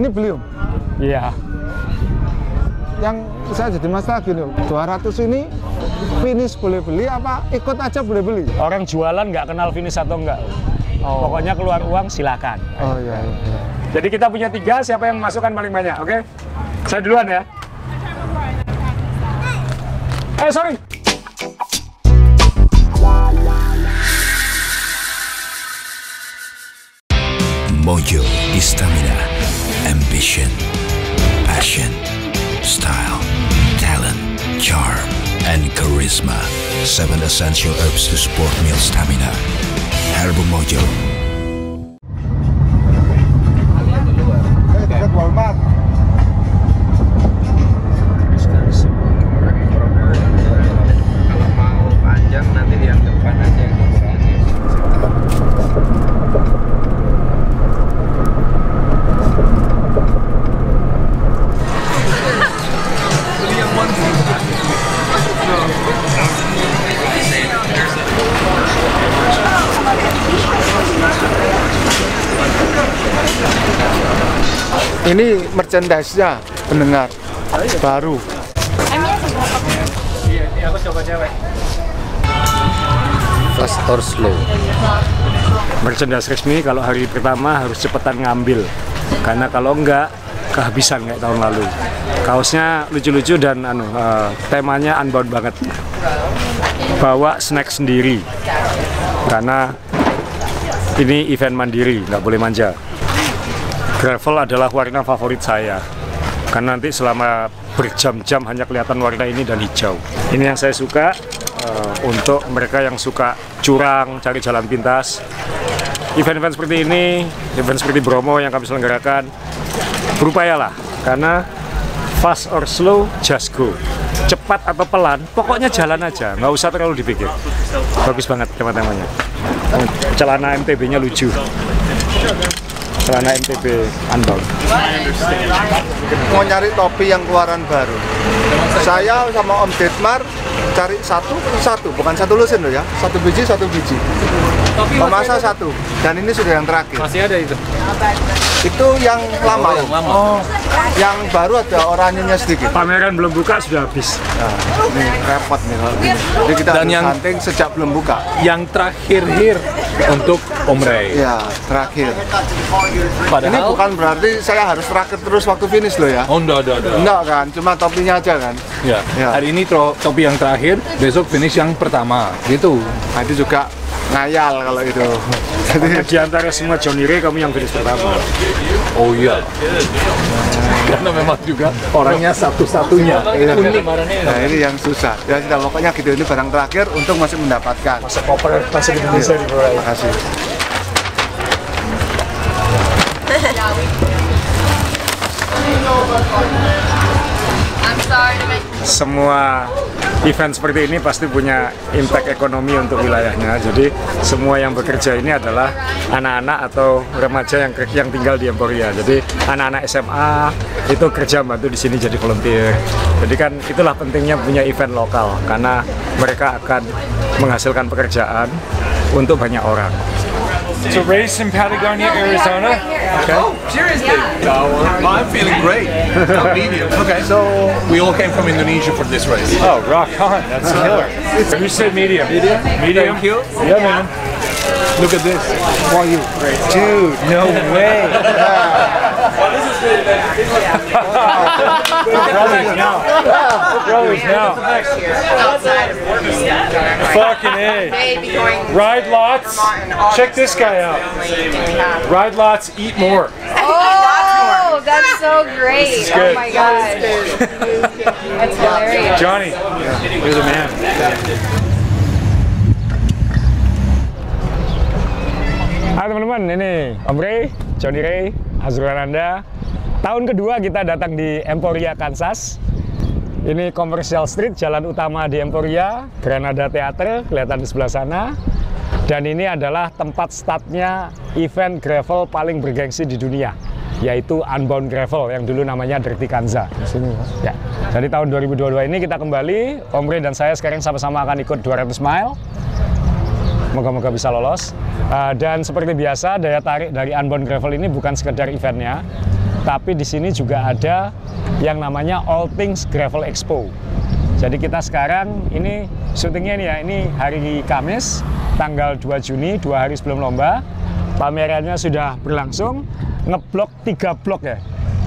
Ini belum? Iya. Yang saya jadi masalah gini, 200 ini finish boleh beli apa ikut aja boleh beli? Orang jualan nggak kenal finish atau enggak. Oh. Pokoknya keluar uang silakan. Oh iya, iya. Jadi kita punya 3, siapa yang masukkan paling banyak, oke? Saya duluan ya. Sorry. Mojo is stamina, ambition, passion, style, talent, charm, and charisma. 7 essential herbs to support meal stamina. Herbal Mojo. Walmart. Kalau mau panjang nanti yang depan aja yang ukurannya. Ini merchandise-nya pendengar baru. Iya, aku coba cewek. Fast or slow? Merchandise resmi kalau hari pertama harus cepetan ngambil. Karena kalau enggak, kehabisan kayak tahun lalu. Kaosnya lucu-lucu dan temanya unbound banget. Bawa snack sendiri. Karena ini event mandiri, nggak boleh manja. Gravel adalah warna favorit saya, karena nanti selama berjam-jam hanya kelihatan warna ini dan hijau. Ini yang saya suka untuk mereka yang suka curang, cari jalan pintas. Event-event seperti ini, event seperti Bromo yang kami selenggarakan, berupayalah, karena fast or slow, just go. Cepat atau pelan, pokoknya jalan aja, nggak usah terlalu dipikir. Bagus banget tema-temanya. Celana MTB-nya lucu. Celana MTB unbound. Mau nyari topi yang keluaran baru. Saya sama Om Detmar cari satu, bukan satu lusin loh ya, 1 biji. Masa 1, dan ini sudah yang terakhir. Masih ada itu? Itu yang lama. Yang lama. Oh, yang baru ada oranyenya sedikit. Pameran belum buka sudah habis. Nah, ini repot nih kalau ini. Jadi kita Dan harus yang- hunting sejak belum buka. Yang terakhir untuk Om Ray. Ya, terakhir. Ini Padahal bukan berarti saya harus terakhir terus waktu finish loh ya. oh enggak. Enggak kan, cuma topinya aja kan. Ya. Ya. Hari ini topi yang terakhir, besok finish yang pertama. Gitu. Nah, itu juga ngayal kalau itu. Karena di antara semua Johnny Ray, kamu yang finish pertama. Oh iya. Karena memang juga orangnya satu-satunya. Iya. Unik. Nah, ini yang susah. Ya sudah, pokoknya gitu, ini barang terakhir untuk masih mendapatkan. Masa koper masih di Indonesia di bawah. Terima kasih. Semua event seperti ini pasti punya impact ekonomi untuk wilayahnya. Jadi semua yang bekerja ini adalah anak-anak atau remaja yang tinggal di Emporia. Jadi anak-anak SMA itu kerja bantu di sini jadi volunteer. Jadi kan itulah pentingnya punya event lokal, karena mereka akan menghasilkan pekerjaan untuk banyak orang. It's a race in Patagonia, Arizona. Okay. Oh, seriously? I'm feeling great. Medium. Okay. So we all came from Indonesia for this race. Oh, rock on. That's killer. You say medium. Medium? Medium? Thank you. Yeah, man. Look at this. Why you? Dude, no way. Brothers now. Brothers now. Fucking A. Ride lots. Check this guy out. Ride lots, eat more. Oh, that's so great. This is good. Oh my gosh. That's hilarious. Johnny, you're the man. Hai teman-teman, ini Om Ray, Johnny Ray, Azrul Ananda. Tahun kedua kita datang di Emporia, Kansas. Ini Commercial Street, jalan utama di Emporia, Granada Theater, kelihatan di sebelah sana. Dan ini adalah tempat startnya event gravel paling bergengsi di dunia, yaitu Unbound Gravel yang dulu namanya Dirty Kanza. Di sini, ya. Jadi tahun 2022 ini kita kembali, Om Ray dan saya sekarang sama-sama akan ikut 200 mile. Moga-moga bisa lolos. Dan seperti biasa, daya tarik dari Unbound Gravel ini bukan sekedar eventnya, tapi di sini juga ada yang namanya All Things Gravel Expo. Jadi kita sekarang ini syutingnya nih ya, ini hari Kamis, tanggal 2 Juni, 2 hari sebelum lomba. Pamerannya sudah berlangsung, ngeblok 3 blok ya,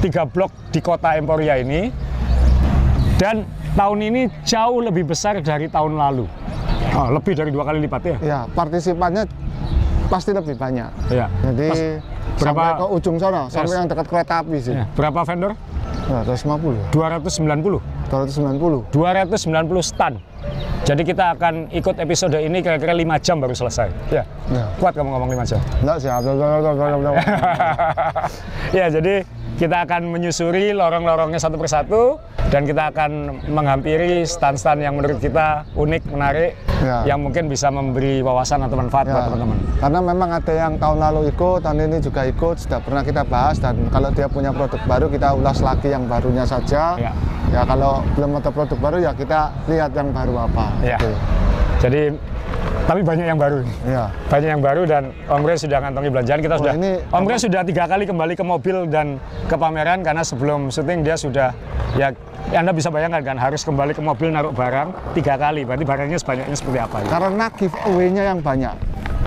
3 blok di kota Emporia ini. Dan tahun ini jauh lebih besar dari tahun lalu. Oh, lebih dari 2 kali lipat ya? Ya, partisipannya pasti lebih banyak. Ya. Jadi sampai ke ujung sana, sampai yang dekat kereta api sih. Ya. Berapa vendor? 250. 290. 290 stand. Jadi kita akan ikut episode ini kira-kira 5 jam baru selesai. Ya. Kuat kamu ngomong 5 jam? Enggak sih. Ya, jadi kita akan menyusuri lorong-lorongnya satu persatu dan kita akan menghampiri stand-stand yang menurut kita unik, menarik, yang mungkin bisa memberi wawasan atau manfaat buat teman-teman. Karena memang ada yang tahun lalu ikut, tahun ini juga ikut, sudah pernah kita bahas, dan kalau dia punya produk baru kita ulas lagi yang barunya saja. Ya kalau belum ada produk baru ya kita lihat yang baru apa. Ya. Jadi tapi banyak yang baru. Iya. Banyak yang baru dan Om Re sudah ngantongi belanjaan. Kita sudah Om Re sudah 3 kali kembali ke mobil dan ke pameran karena sebelum syuting dia sudah ya Anda bisa bayangkan kan harus kembali ke mobil naruh barang 3 kali. Berarti barangnya sebanyaknya seperti apa ya? Karena giveaway-nya yang banyak.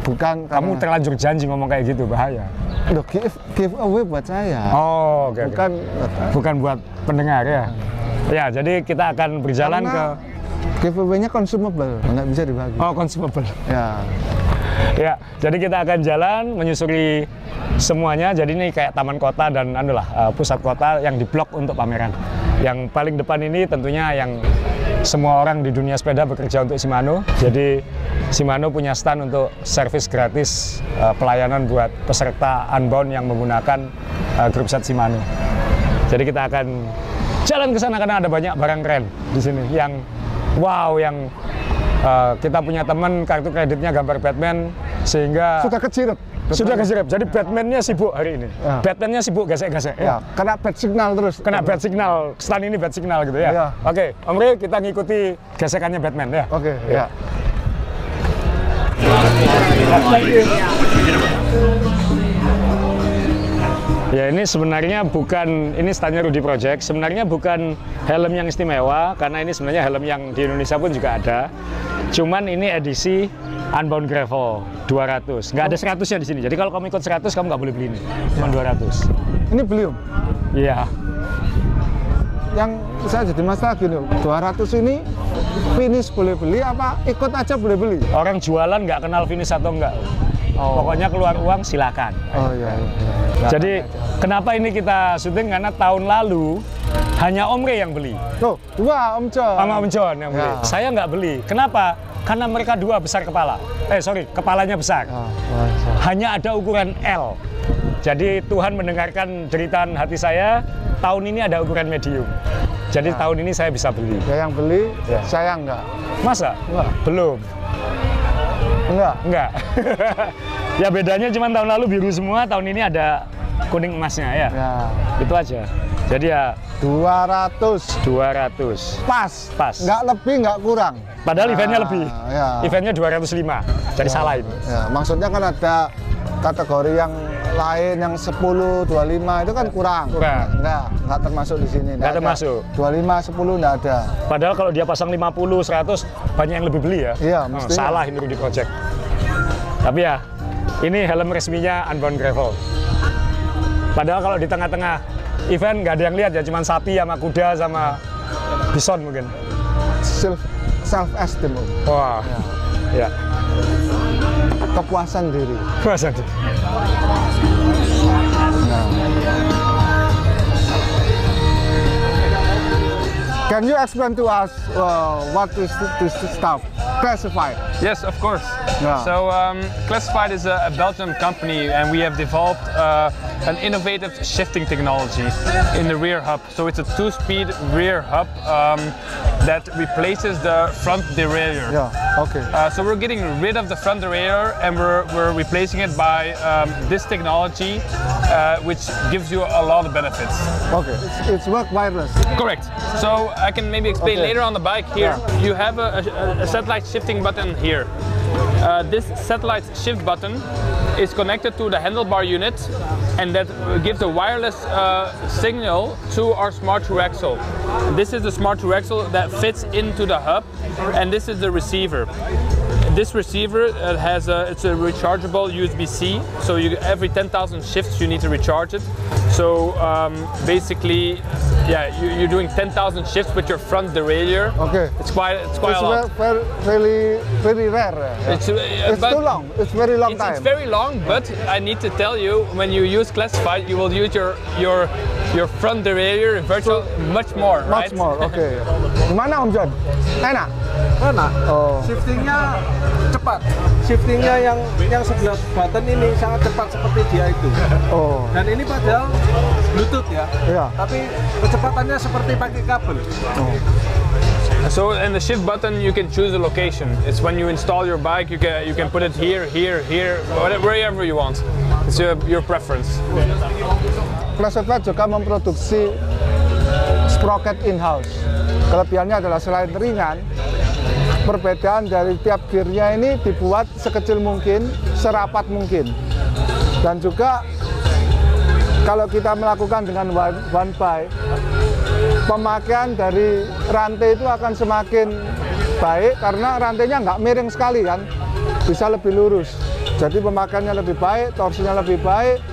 Bukan kamu terlanjur janji ngomong kayak gitu, bahaya. Loh, giveaway buat saya. Oh, oke. Bukan buat pendengar ya. Ya, jadi kita akan berjalan ke giveaway-nya consumable, nggak bisa dibagi. Oh, consumable. Ya. Ya, jadi kita akan jalan menyusuri semuanya. Jadi ini kayak taman kota dan pusat kota yang diblok untuk pameran. Yang paling depan ini tentunya yang semua orang di dunia sepeda bekerja untuk Shimano. Jadi Shimano punya stand untuk servis gratis pelayanan buat peserta Unbound yang menggunakan grup set Shimano. Jadi kita akan jalan ke sana karena ada banyak barang keren di sini yang wow, yang kita punya teman kartu kreditnya gambar Batman sehingga sudah kecirip. Jadi Batman-nya sibuk hari ini. Ya. Batman-nya sibuk gesek-gesek. Ya, kena bad signal terus. Kena bad signal. Stand ini bad signal gitu ya. Ya. Oke, Om Re, kita ngikuti gesekannya Batman ya. Oke, ya. Ya, ini sebenarnya bukan, ini standnya Rudy Project, sebenarnya bukan helm yang istimewa, karena ini sebenarnya helm yang di Indonesia pun juga ada. Cuman ini edisi Unbound Gravel 200, nggak ada 100-nya di sini. Jadi kalau kamu ikut 100, kamu nggak boleh beli ini, cuma 200. Ini belum? Iya. Yang saya jadi masalah gini, 200 ini finish boleh beli apa ikut aja boleh beli? Orang jualan nggak kenal finish atau enggak. Pokoknya keluar uang silakan. Oh iya. Jadi kenapa ini kita syuting, karena tahun lalu hanya Om Re yang beli. Tuh, 2 Om John. Sama Om John yang beli. Ya. Saya nggak beli. Kenapa? Karena mereka 2 besar kepala. Kepalanya besar. Hanya ada ukuran L. Jadi Tuhan mendengarkan jeritan hati saya, tahun ini ada ukuran medium. Jadi tahun ini saya bisa beli. Ya, yang beli, saya enggak. Masa? Enggak. Belum. Enggak. Ya bedanya cuma tahun lalu biru semua, tahun ini ada kuning emasnya ya. Itu aja. Jadi ya 200. Pas. Nggak lebih, nggak kurang. Padahal eventnya lebih. Ya. Eventnya 205. Jadi salah ini. Ya, maksudnya kan ada kategori yang lain yang 10, 25 itu kan kurang. Nggak termasuk di sini. Nggak termasuk. 25, 10 nggak ada. Padahal kalau dia pasang 50, 100 banyak yang lebih beli ya. Iya, mestinya. Salah ini Rudy Project. Tapi ya, ini helm resminya Unbound Gravel. Padahal kalau di tengah-tengah event nggak ada yang lihat ya, cuma sapi sama kuda sama bison mungkin. Self esteem. Wah. Ya. Kepuasan diri. Kepuasan diri. Can you explain to us what is this stuff? Classified. Yes, of course. Yeah. So Classified is a Belgian company, and we have developed an innovative shifting technology in the rear hub. So it's a 2-speed rear hub that replaces the front derailleur. Yeah. Okay. So we're getting rid of the front derailleur, and we're replacing it by this technology, which gives you a lot of benefits. Okay. It's work wireless. Correct. So I can maybe explain later on the bike here. Yeah. You have a satellite shifting button here. This satellite shift button is connected to the handlebar unit, and that gives a wireless signal to our smart through axle. This is the smart through axle that fits into the hub, and this is the receiver. This receiver it's a rechargeable USB-C, so every 10,000 shifts you need to recharge it. So basically, yeah, you're doing 10,000 shifts with your front derailleur. Okay. It's quite a lot. Very rare. It's too long. It's very long time. It's very long, but I need to tell you, when you use classified, you will use your front derailleur virtual much more, right? Much more. Okay. Gimana Om John? Enak? Enak. Oh. Shiftingnya cepat. Shiftingnya yang sebelah button ini sangat cepat seperti dia itu. Oh. Dan ini padahal Bluetooth ya. Iya. Tapi kecepatannya seperti pakai kabel. Oh. So in the shift button you can choose a location. It's when you install your bike, you can put it here, wherever you want. It's your preference. Classified juga memproduksi sprocket in-house. Kelebihannya adalah selain ringan, perbedaan dari tiap gearnya ini dibuat sekecil mungkin, serapat mungkin. Dan juga kalau kita melakukan dengan one bike, pemakaian dari rantai itu akan semakin baik karena rantainya nggak miring sekali kan, bisa lebih lurus. Jadi pemakaiannya lebih baik, torsinya lebih baik.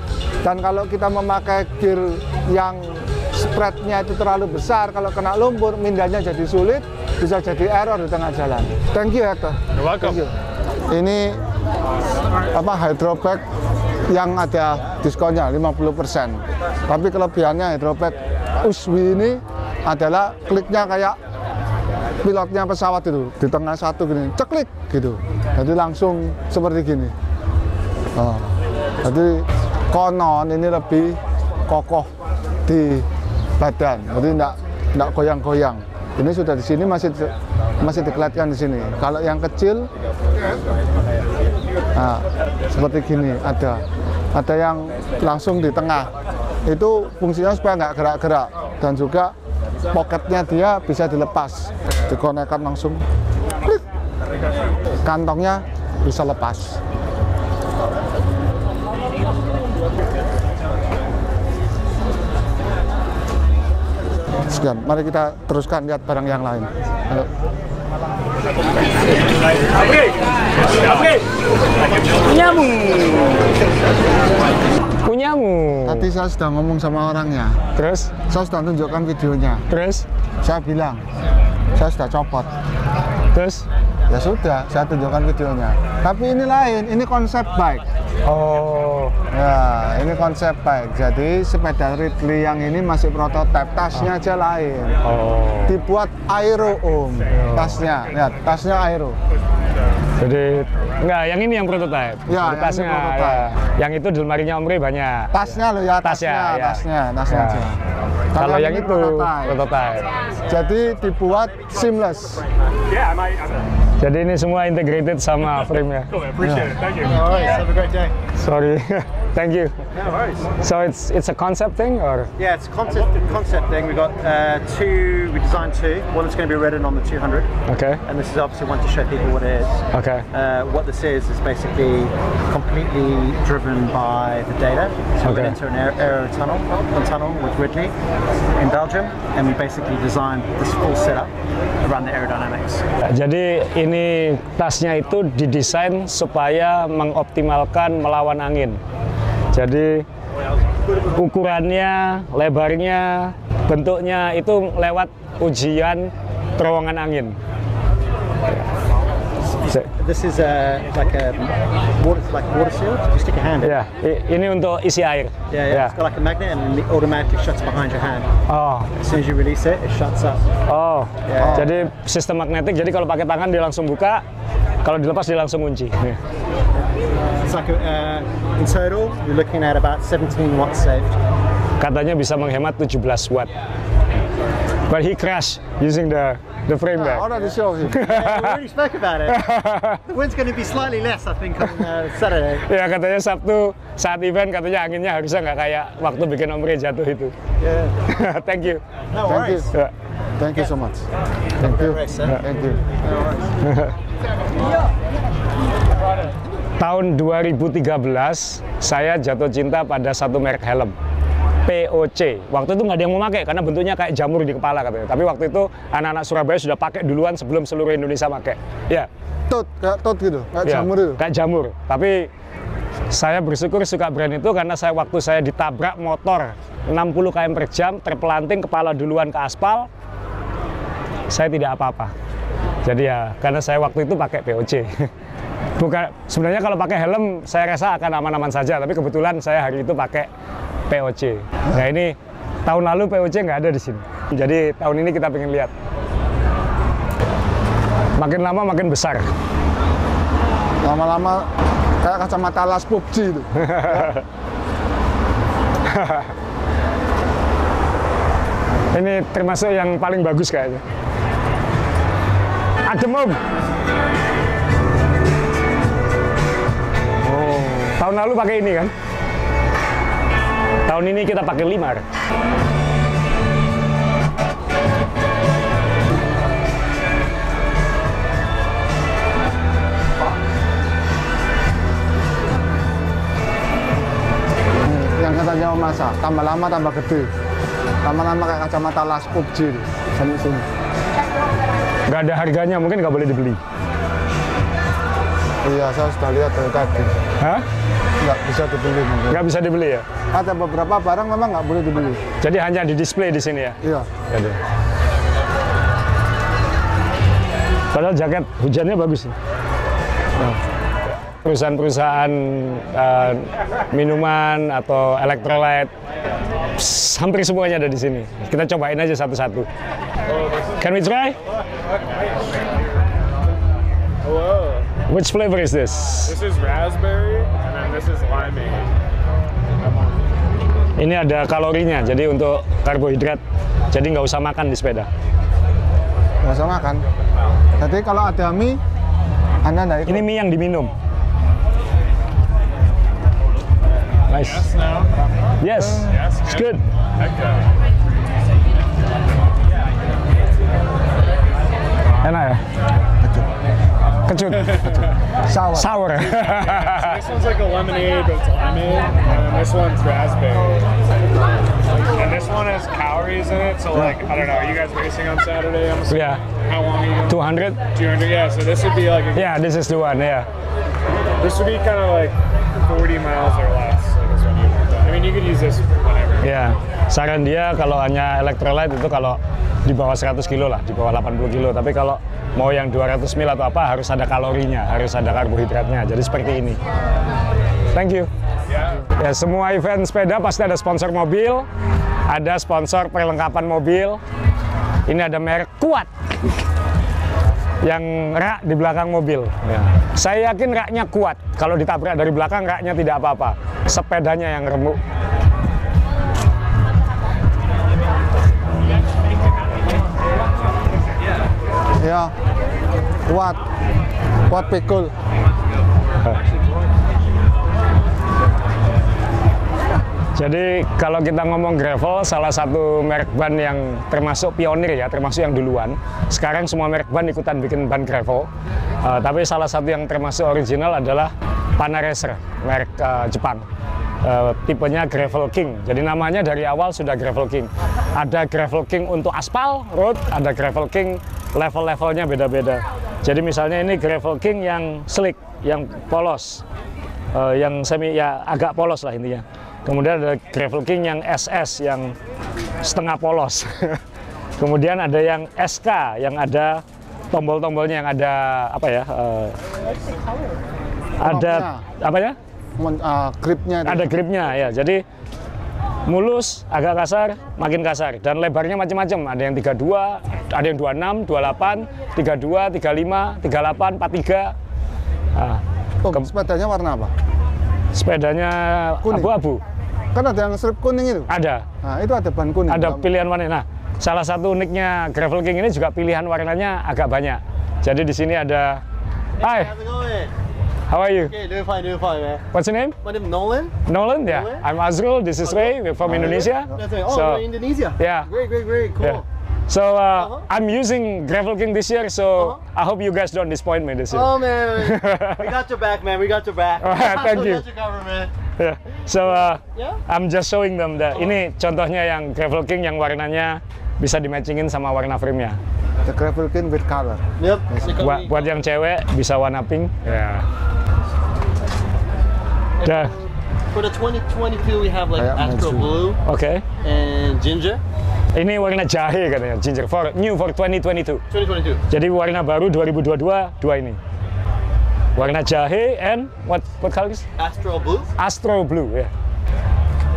Dan kalau kita memakai gear yang spreadnya itu terlalu besar, kalau kena lumpur, mindahnya jadi sulit, bisa jadi error di tengah jalan. Thank you, Hector. You're welcome. Thank you. Ini hydropack yang ada diskonnya 50%. Tapi kelebihannya hydropack Uswi ini adalah kliknya kayak pilotnya pesawat itu, di tengah satu gini, ceklik gitu. Jadi langsung seperti gini. Oh. Jadi konon ini lebih kokoh di badan, jadi enggak goyang-goyang. Ini sudah di sini masih dikelatkan di sini. Kalau yang kecil, nah, seperti gini ada yang langsung di tengah. Itu fungsinya supaya nggak gerak-gerak, dan juga poketnya dia bisa dilepas, dikonekkan langsung, klik. Kantongnya bisa lepas. Sekian, mari kita teruskan lihat barang yang lain. Ayo. Punyamu. Tadi saya sudah ngomong sama orangnya. Terus? Saya sudah tunjukkan videonya. Terus? Saya bilang, saya sudah copot. Terus? Ya sudah, saya tunjukkan videonya. Tapi ini lain, ini konsep bike. Oh. Ya, ini konsep bike. Jadi sepeda Ridley yang ini masih prototipe, tasnya aja lain. Oh. Dibuat aero Om, tasnya. Lihat, tasnya aero. Jadi enggak, yang ini yang prototipe. Ya, tasnya. yang ini prototipe. Ya. Yang itu di lemarinya Om Ray banyak. Tasnya loh ya, tasnya ya. aja. Kalau yang ini itu prototipe. Jadi dibuat seamless. Jadi ini semua integrated sama frame-nya. Appreciate it. Thank you. All right. Have a great day. Sorry. Thank you. No worries. So it's a concept thing, or? Yeah, it's a concept thing. We got we designed two. One is going to be ridden on the 200. Okay. And this is obviously one to show people what it is. Okay. What this is basically completely driven by the data. So we went into an aero tunnel with Ridley in Belgium, and we basically designed this full setup around the aerodynamics. Jadi ini tasnya itu didesain supaya mengoptimalkan melawan angin. Jadi ukurannya, lebarnya, bentuknya itu lewat ujian terowongan angin. This is like water seal. You stick your hand in. Ya, ini untuk isi air. Yeah. It's got like a magnet and it automatically shuts behind your hand. Oh. As soon as you release it, it shuts up. Oh. Jadi sistem magnetik. Jadi kalau pakai tangan dia langsung buka, kalau dilepas dia langsung kunci. It's like in total, you're looking at about 17 watts saved. Katanya bisa menghemat 17 watt. But he crashed using the frame I back. already showed him. Yeah, we already spoke about it. The wind's going to be slightly less, I think, on Saturday. Ya katanya Sabtu saat event katanya anginnya harusnya nggak kayak waktu bikin Om Ray jatuh itu. Yeah. Thank you. No Thank you. worries. Ya. Thank you so much. Thank you. Race, huh? Thank you. No worries. Tahun 2013 saya jatuh cinta pada satu merek helm, POC. Waktu itu nggak ada yang mau pakai karena bentuknya kayak jamur di kepala katanya. Tapi waktu itu anak-anak Surabaya sudah pakai duluan sebelum seluruh Indonesia pakai. Ya. Kayak tot gitu, kayak Ya, jamur itu. kayak jamur. Tapi saya bersyukur suka brand itu karena waktu saya ditabrak motor 60 km per jam, terpelanting kepala duluan ke aspal, saya tidak apa-apa. Jadi ya, karena saya waktu itu pakai POC. Bukan, sebenarnya kalau pakai helm saya rasa akan aman-aman saja, tapi kebetulan saya hari itu pakai POC. Nah ini tahun lalu POC nggak ada di sini. Jadi tahun ini kita pengen lihat. Makin lama makin besar. Lama-lama kayak kacamata las PUBG itu. Ini termasuk yang paling bagus kayaknya. Adem Om. Oh, tahun lalu pakai ini kan? Tahun ini kita pakai Limar. Yang katanya Om Masa, tambah lama tambah gede. Lama-lama kayak kacamata las PUBG itu. Sini. Nggak ada harganya, mungkin nggak boleh dibeli. Iya, saya sudah lihat dari tadi. Hah? Nggak bisa dibeli mungkin. Nggak bisa dibeli ya? Ada beberapa barang memang nggak boleh dibeli. Jadi hanya di display di sini ya? Iya. Jadi. Padahal jaket hujannya bagus. Nah. Perusahaan-perusahaan minuman atau electrolyte, hampir semuanya ada di sini. Kita cobain aja satu-satu. Can we try? Hello. Which flavor is this? This is raspberry, and then this is limeade. Ini ada kalorinya, jadi untuk karbohidrat. Jadi nggak usah makan di sepeda. Nggak usah makan. Jadi kalau ada mie, Anda nggak ikut. Ini mie yang diminum. Nice. Yes, no. Yes. Yes. It's good. Okay. Enak ya? Kecut. Sour. Sour. This one's like a lemonade, but it's limeade, and then this one's raspberry. And this one has calories in it, so like, I don't know, are you guys racing on Saturday? I'm assuming. Yeah. How long are you going? 200. 200, yeah, so this would be like, Yeah, this is the one. Yeah. this would be kind of like 40 miles or less. Like this one you want that. I mean, you could use this whenever. Ya, saran dia kalau hanya electrolyte itu kalau di bawah 100 kilo lah, di bawah 80 kilo. Tapi kalau mau yang 200 mil atau apa harus ada kalorinya, harus ada karbohidratnya. Jadi seperti ini. Thank you. Ya, semua event sepeda pasti ada sponsor mobil, ada sponsor perlengkapan mobil. Ini ada merek Kuat yang rak di belakang mobil. Ya. Saya yakin raknya kuat. Kalau ditabrak dari belakang raknya tidak apa-apa. Sepedanya yang remuk. Ya, kuat pikul. Jadi kalau kita ngomong gravel, salah satu merek ban yang termasuk pionir ya, termasuk yang duluan. Sekarang semua merek ban ikutan bikin ban gravel. Tapi salah satu yang termasuk original adalah Panaracer, merek Jepang. Tipenya Gravel King. Jadi namanya dari awal sudah Gravel King. Ada Gravel King untuk aspal, road, ada Gravel King level-levelnya beda-beda. Jadi misalnya ini Gravel King yang slick, yang polos, yang semi ya agak polos lah intinya. Kemudian ada Gravel King yang SS, yang setengah polos. Kemudian ada yang SK, yang ada tombol-tombolnya, yang ada apa ya? Ada apa ya? Gripnya. Ada gripnya ya. Jadi mulus, agak kasar, makin kasar. Dan lebarnya macam-macam. Ada yang 32, ada yang 26, 28, 32, 35, 38, 43. Nah, sepedanya warna apa? Sepedanya abu-abu. Kan ada yang strip kuning itu? Ada. Nah, itu ada ban kuning. Ada pilihan warna. Nah, salah satu uniknya Gravel King ini juga pilihan warnanya agak banyak. Jadi di sini ada. Hi. How are you? Okay, doing fine, man. What's your name? My name is Nolan. Nolan, yeah. I'm Azrul. This is Ray. We're from Indonesia. That's right. Oh, you're in Indonesia. Yeah. Great, cool. Yeah. So I'm using Gravel King this year, so I hope you guys don't disappoint me this year. Oh man, we got your back, man. We got your back. Thank We you. got your cover, man. Yeah. So Yeah. I'm just showing them that ini contohnya yang Gravel King yang warnanya bisa dimatchingin sama warna frame-nya. The Gravel King with color. Yep. Buat yang cewek bisa warna pink. Ya. Dah. For the 2022, we have like Kayak Astro maju. Blue Oke. and Ginger. Ini warna jahe katanya, ginger. New for 2022. 2022. Jadi warna baru 2022 dua ini. Warna jahe and what color is? Astro Blue. Astro blue, ya.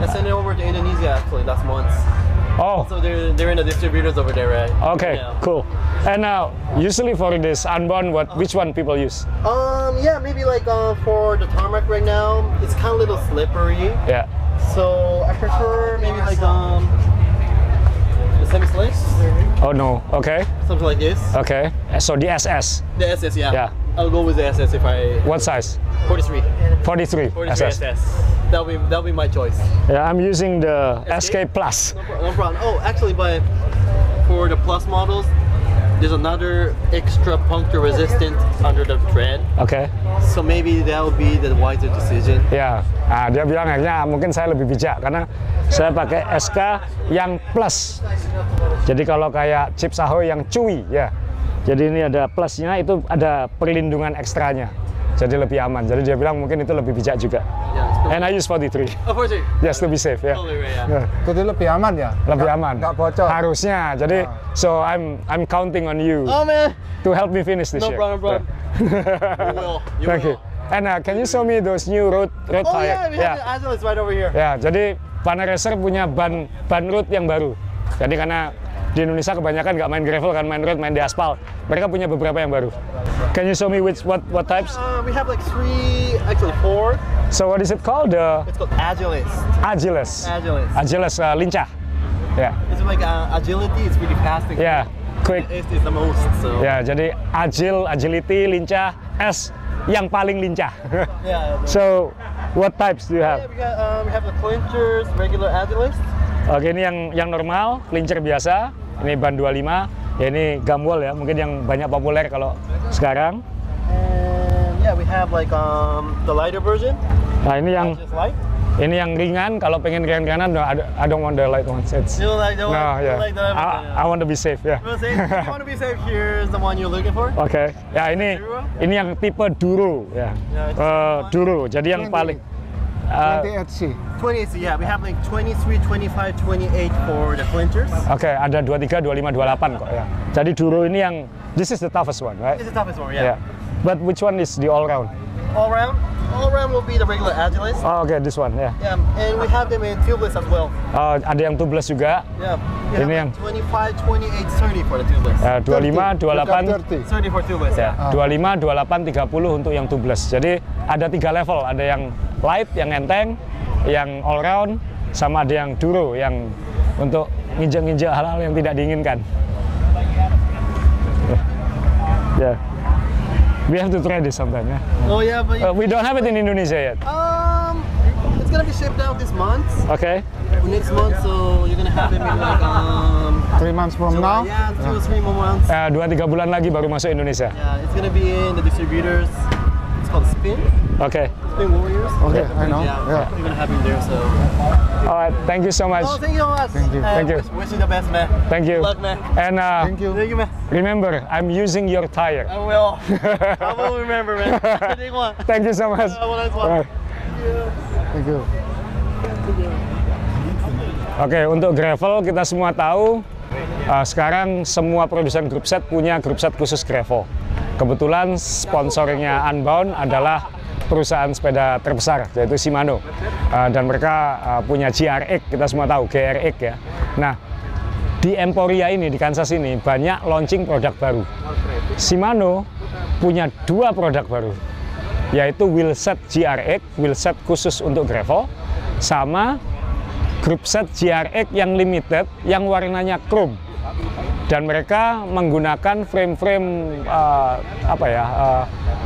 I sent it over to Indonesia actually last month. Oh, So they're in the distributors over there, right? okay, Yeah. cool. And usually for this Unbound, which one people use? Yeah, maybe like for the tarmac right now, it's kind of a little slippery. Yeah. So I prefer maybe like the semi-slick, Oh no. Okay. something like this. Okay. So the SS. The SS, yeah. Yeah. I'll go with the SS if I What size? 43. 43 43 SS. That'll be my choice. Yeah, I'm using the SK Plus. No problem. Oh, actually, but for the Plus models, there's another extra puncture resistant under the tread. Oke. So maybe that'll be the wiser decision. Ya. Nah, dia bilang akhirnya mungkin saya lebih bijak karena saya pakai SK yang Plus. Jadi kalau kayak Chips Ahoy yang Chewy ya. Jadi ini ada plusnya, itu ada perlindungan ekstranya. Jadi lebih aman. Jadi dia bilang mungkin itu lebih bijak juga. Yeah. And I use 43. Of course, Just to be safe ya. totally right. Yeah. Ya, Jadi lebih aman ya? lebih aman. Nggak bocor. Harusnya. Jadi so I'm counting on you Oh man, to help me finish this no year. problem, bro. Yeah. You will. You Thank will. you. And can you show me those new road Oh tire? yeah, we have the Agilis right over here. Ya, jadi Pana Racer punya ban road yang baru. Jadi karena di Indonesia kebanyakan nggak main gravel kan, main road, main di aspal. Mereka punya beberapa yang baru. Can you show me what types? We have like 3, actually 4. So what is it called? The It's called Agilis. Agilis. Agilis. Agilis lincah. Ya, It's like agility. It's really fast. And ya, quick. It's the most. So Ya, jadi agility, lincah, S yang paling lincah. yeah. So what types do you have? Yeah, we have the clinchers, regular Agilis. Oke, ini yang normal, clincher biasa. Ini ban 25. Ya ini gumwall ya, mungkin yang banyak populer kalau sekarang. And yeah, we have like the lighter version. Nah, ini yang Just light. ringan. Kalau pengen ringan-ringanan, no, I don't want the light ones. It's, You like the one? no, You yeah. like the I want to be safe, ya. You want to be safe? Here's the one you're looking for. Oke, ya ini yang tipe Duro, ya. Duro. Jadi yang paling 28C. 28, yeah, we have like 23, 25, 28 for the clinchers. Oke, ada 23, 25, 28 kok ya. Jadi Duro ini yang this is the toughest one, right? This is the toughest one, Yeah. yeah. But which one is the all round? All round will be the regular Agilis. Oh, oke, this one, ya. Yeah, and we have them in tubeless as well. Ada yang tubeless juga. Yeah, we Ini have yang- 25, 28, 30 for the tubeless. 25, 28, 30 for tubeless, ya. yeah. 25, 28, 30 untuk yang tubeless. Jadi ada 3 level, ada yang light, yang enteng, yang all round, sama ada yang Duro yang untuk nginjek-nginjek hal-hal yang tidak diinginkan. Ya. We have to try this sometime ya. Oh yeah, but We don't have it in Indonesia yet. it's gonna be shipped out this month, Oke. next month, so you're gonna have them in like 3 months from now. yeah, 2 or 3 more months. 2-3 bulan lagi baru masuk Indonesia. Yeah, it's gonna be in the distributors. It's called Spin Spin Warriors. Okay, I know. Yeah, Yeah. we're gonna have him there. So. Alright, thank you so much. Oh, thank you so much. Thank you. Thank you. Wish you the best, man. Thank you. Good luck, man. And Thank you. Thank you, man. remember, I'm using your tire. I will. I will remember, man. Thank you. Thank you so much. Have a nice one. Alright. Thank you. Oke, untuk gravel kita semua tahu sekarang semua produsen group set punya group set khusus gravel. Kebetulan sponsornya Unbound adalah perusahaan sepeda terbesar yaitu Shimano, dan mereka punya GRX, kita semua tahu GRX ya. Nah, di Emporia ini, di Kansas ini banyak launching produk baru. Shimano punya 2 produk baru, yaitu wheelset GRX, wheelset khusus untuk gravel, sama group set GRX yang limited yang warnanya chrome. Dan mereka menggunakan frame-frame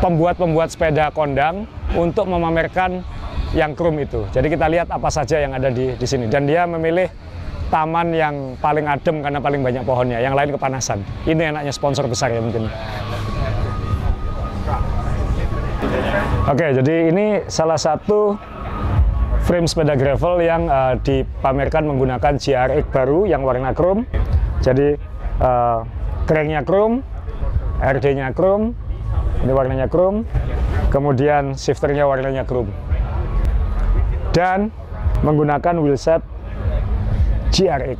pembuat sepeda kondang untuk memamerkan yang chrome itu. Jadi kita lihat apa saja yang ada di sini. Dan dia memilih taman yang paling adem karena paling banyak pohonnya, yang lain kepanasan. Ini enaknya sponsor besar ya mungkin. Oke, jadi ini salah satu frame sepeda gravel yang dipamerkan menggunakan GRX baru yang warna chrome. Jadi cranknya chrome, RD-nya chrome, ini warnanya chrome, kemudian shifternya warnanya chrome, dan menggunakan wheelset GRX.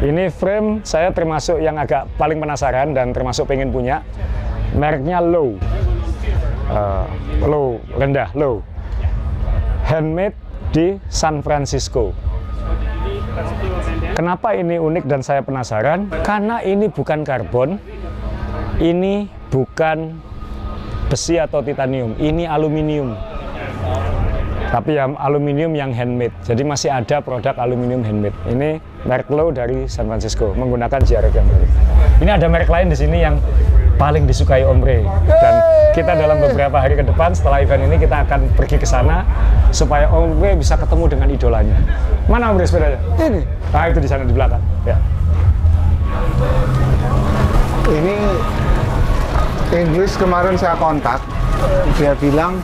Ini frame saya termasuk yang agak paling penasaran dan termasuk pengen punya. Mereknya Low, rendah, Low. Handmade di San Francisco. Kenapa ini unik dan saya penasaran? Karena ini bukan karbon, ini bukan besi atau titanium, ini aluminium. Tapi ya aluminium yang handmade, jadi masih ada produk aluminium handmade. Ini merek Low dari San Francisco, menggunakan GRX yang baru. Ini ada merek lain di sini yang paling disukai Ombre, dan kita dalam beberapa hari ke depan setelah event ini kita akan pergi ke sana supaya Ombre bisa ketemu dengan idolanya. Mana Ombre sepedanya? Ini. Nah, itu di sana di belakang. Ya. Ini Inggris kemarin saya kontak, dia bilang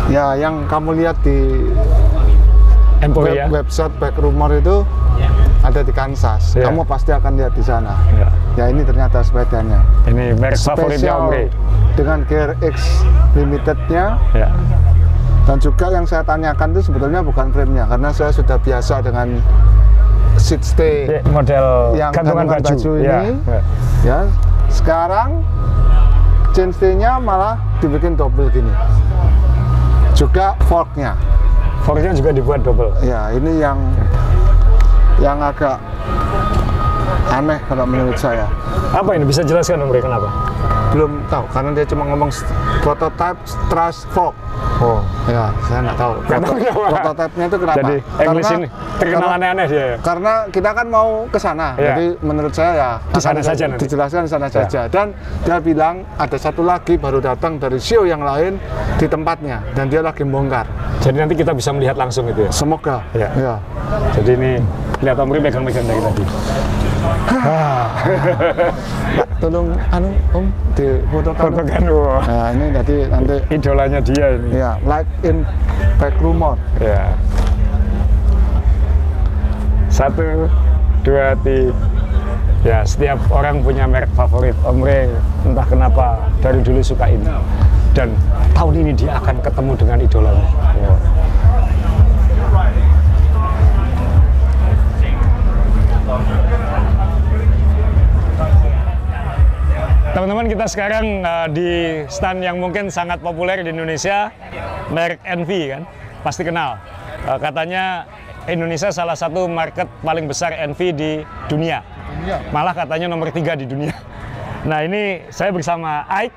ya yang kamu lihat di website Backrumor itu ada di Kansas. Ya. Kamu pasti akan lihat di sana. Ya. Ya, ini ternyata sepedanya. Ini merek favoritnya Ombre. Dengan GRX limitednya. Ya. Dan juga yang saya tanyakan itu sebetulnya bukan frame-nya, karena saya sudah biasa dengan seat stay model yang gantungan baju ini. Ya. Ya. Sekarang chain stay-nya malah dibikin double gini. Juga fork-nya. Fork-nya juga dibuat double. Ya, ini yang agak aneh kalau menurut saya. Apa ini? Bisa jelaskan Ombre kenapa? Belum tahu, karena dia cuma ngomong prototype truss fork. Oh, ya, saya nggak tahu. Prototype-nya itu kenapa? Jadi English ini terkenal aneh-aneh dia. Ya? Karena kita kan mau ke sana, jadi menurut saya ya di sana saja nanti. Dijelaskan di sana saja. Dan dia bilang ada satu lagi baru datang dari show yang lain di tempatnya, dan dia lagi bongkar. Jadi nanti kita bisa melihat langsung itu ya? Semoga. Ya. Ya. Jadi ini lihat Ombre megang-megang dari tadi. Mbak, tolong Om difotokan. Nah, ini nanti idolanya dia ini. Ya, like in Backrumor. Ya. 1, 2, 3. Ya, setiap orang punya merek favorit. Ombre entah kenapa dari dulu suka ini. Dan tahun ini dia akan ketemu dengan idolanya. Ya. Teman-teman, kita sekarang di stand yang mungkin sangat populer di Indonesia, merek Envy kan, pasti kenal. Katanya Indonesia salah satu market paling besar Envy di dunia, malah katanya nomor 3 di dunia. Nah, ini saya bersama Ike,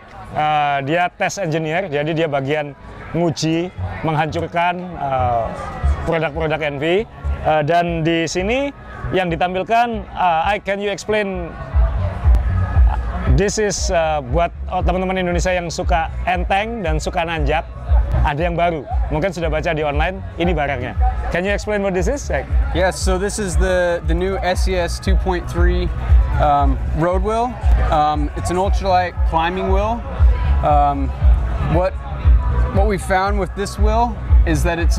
dia test engineer, jadi dia bagian nguji, menghancurkan produk-produk Envy. Dan di sini yang ditampilkan, Ike, can you explain? This is buat teman-teman Indonesia yang suka enteng dan suka nanjak, ada yang baru. Mungkin sudah baca di online, ini barangnya. Can you explain what this is? Yes, so this is the new SES 2.3 road wheel. It's an ultralight climbing wheel. What we found with this wheel is that it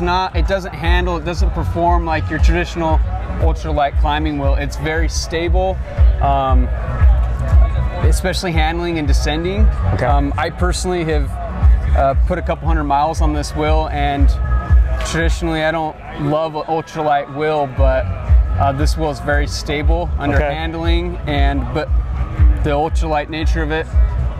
doesn't perform like your traditional ultralight climbing wheel. It's very stable. Especially handling and descending. Okay. I personally have put a couple hundred miles on this wheel, and traditionally I don't love an ultralight wheel, but this wheel is very stable under handling, but the ultralight nature of it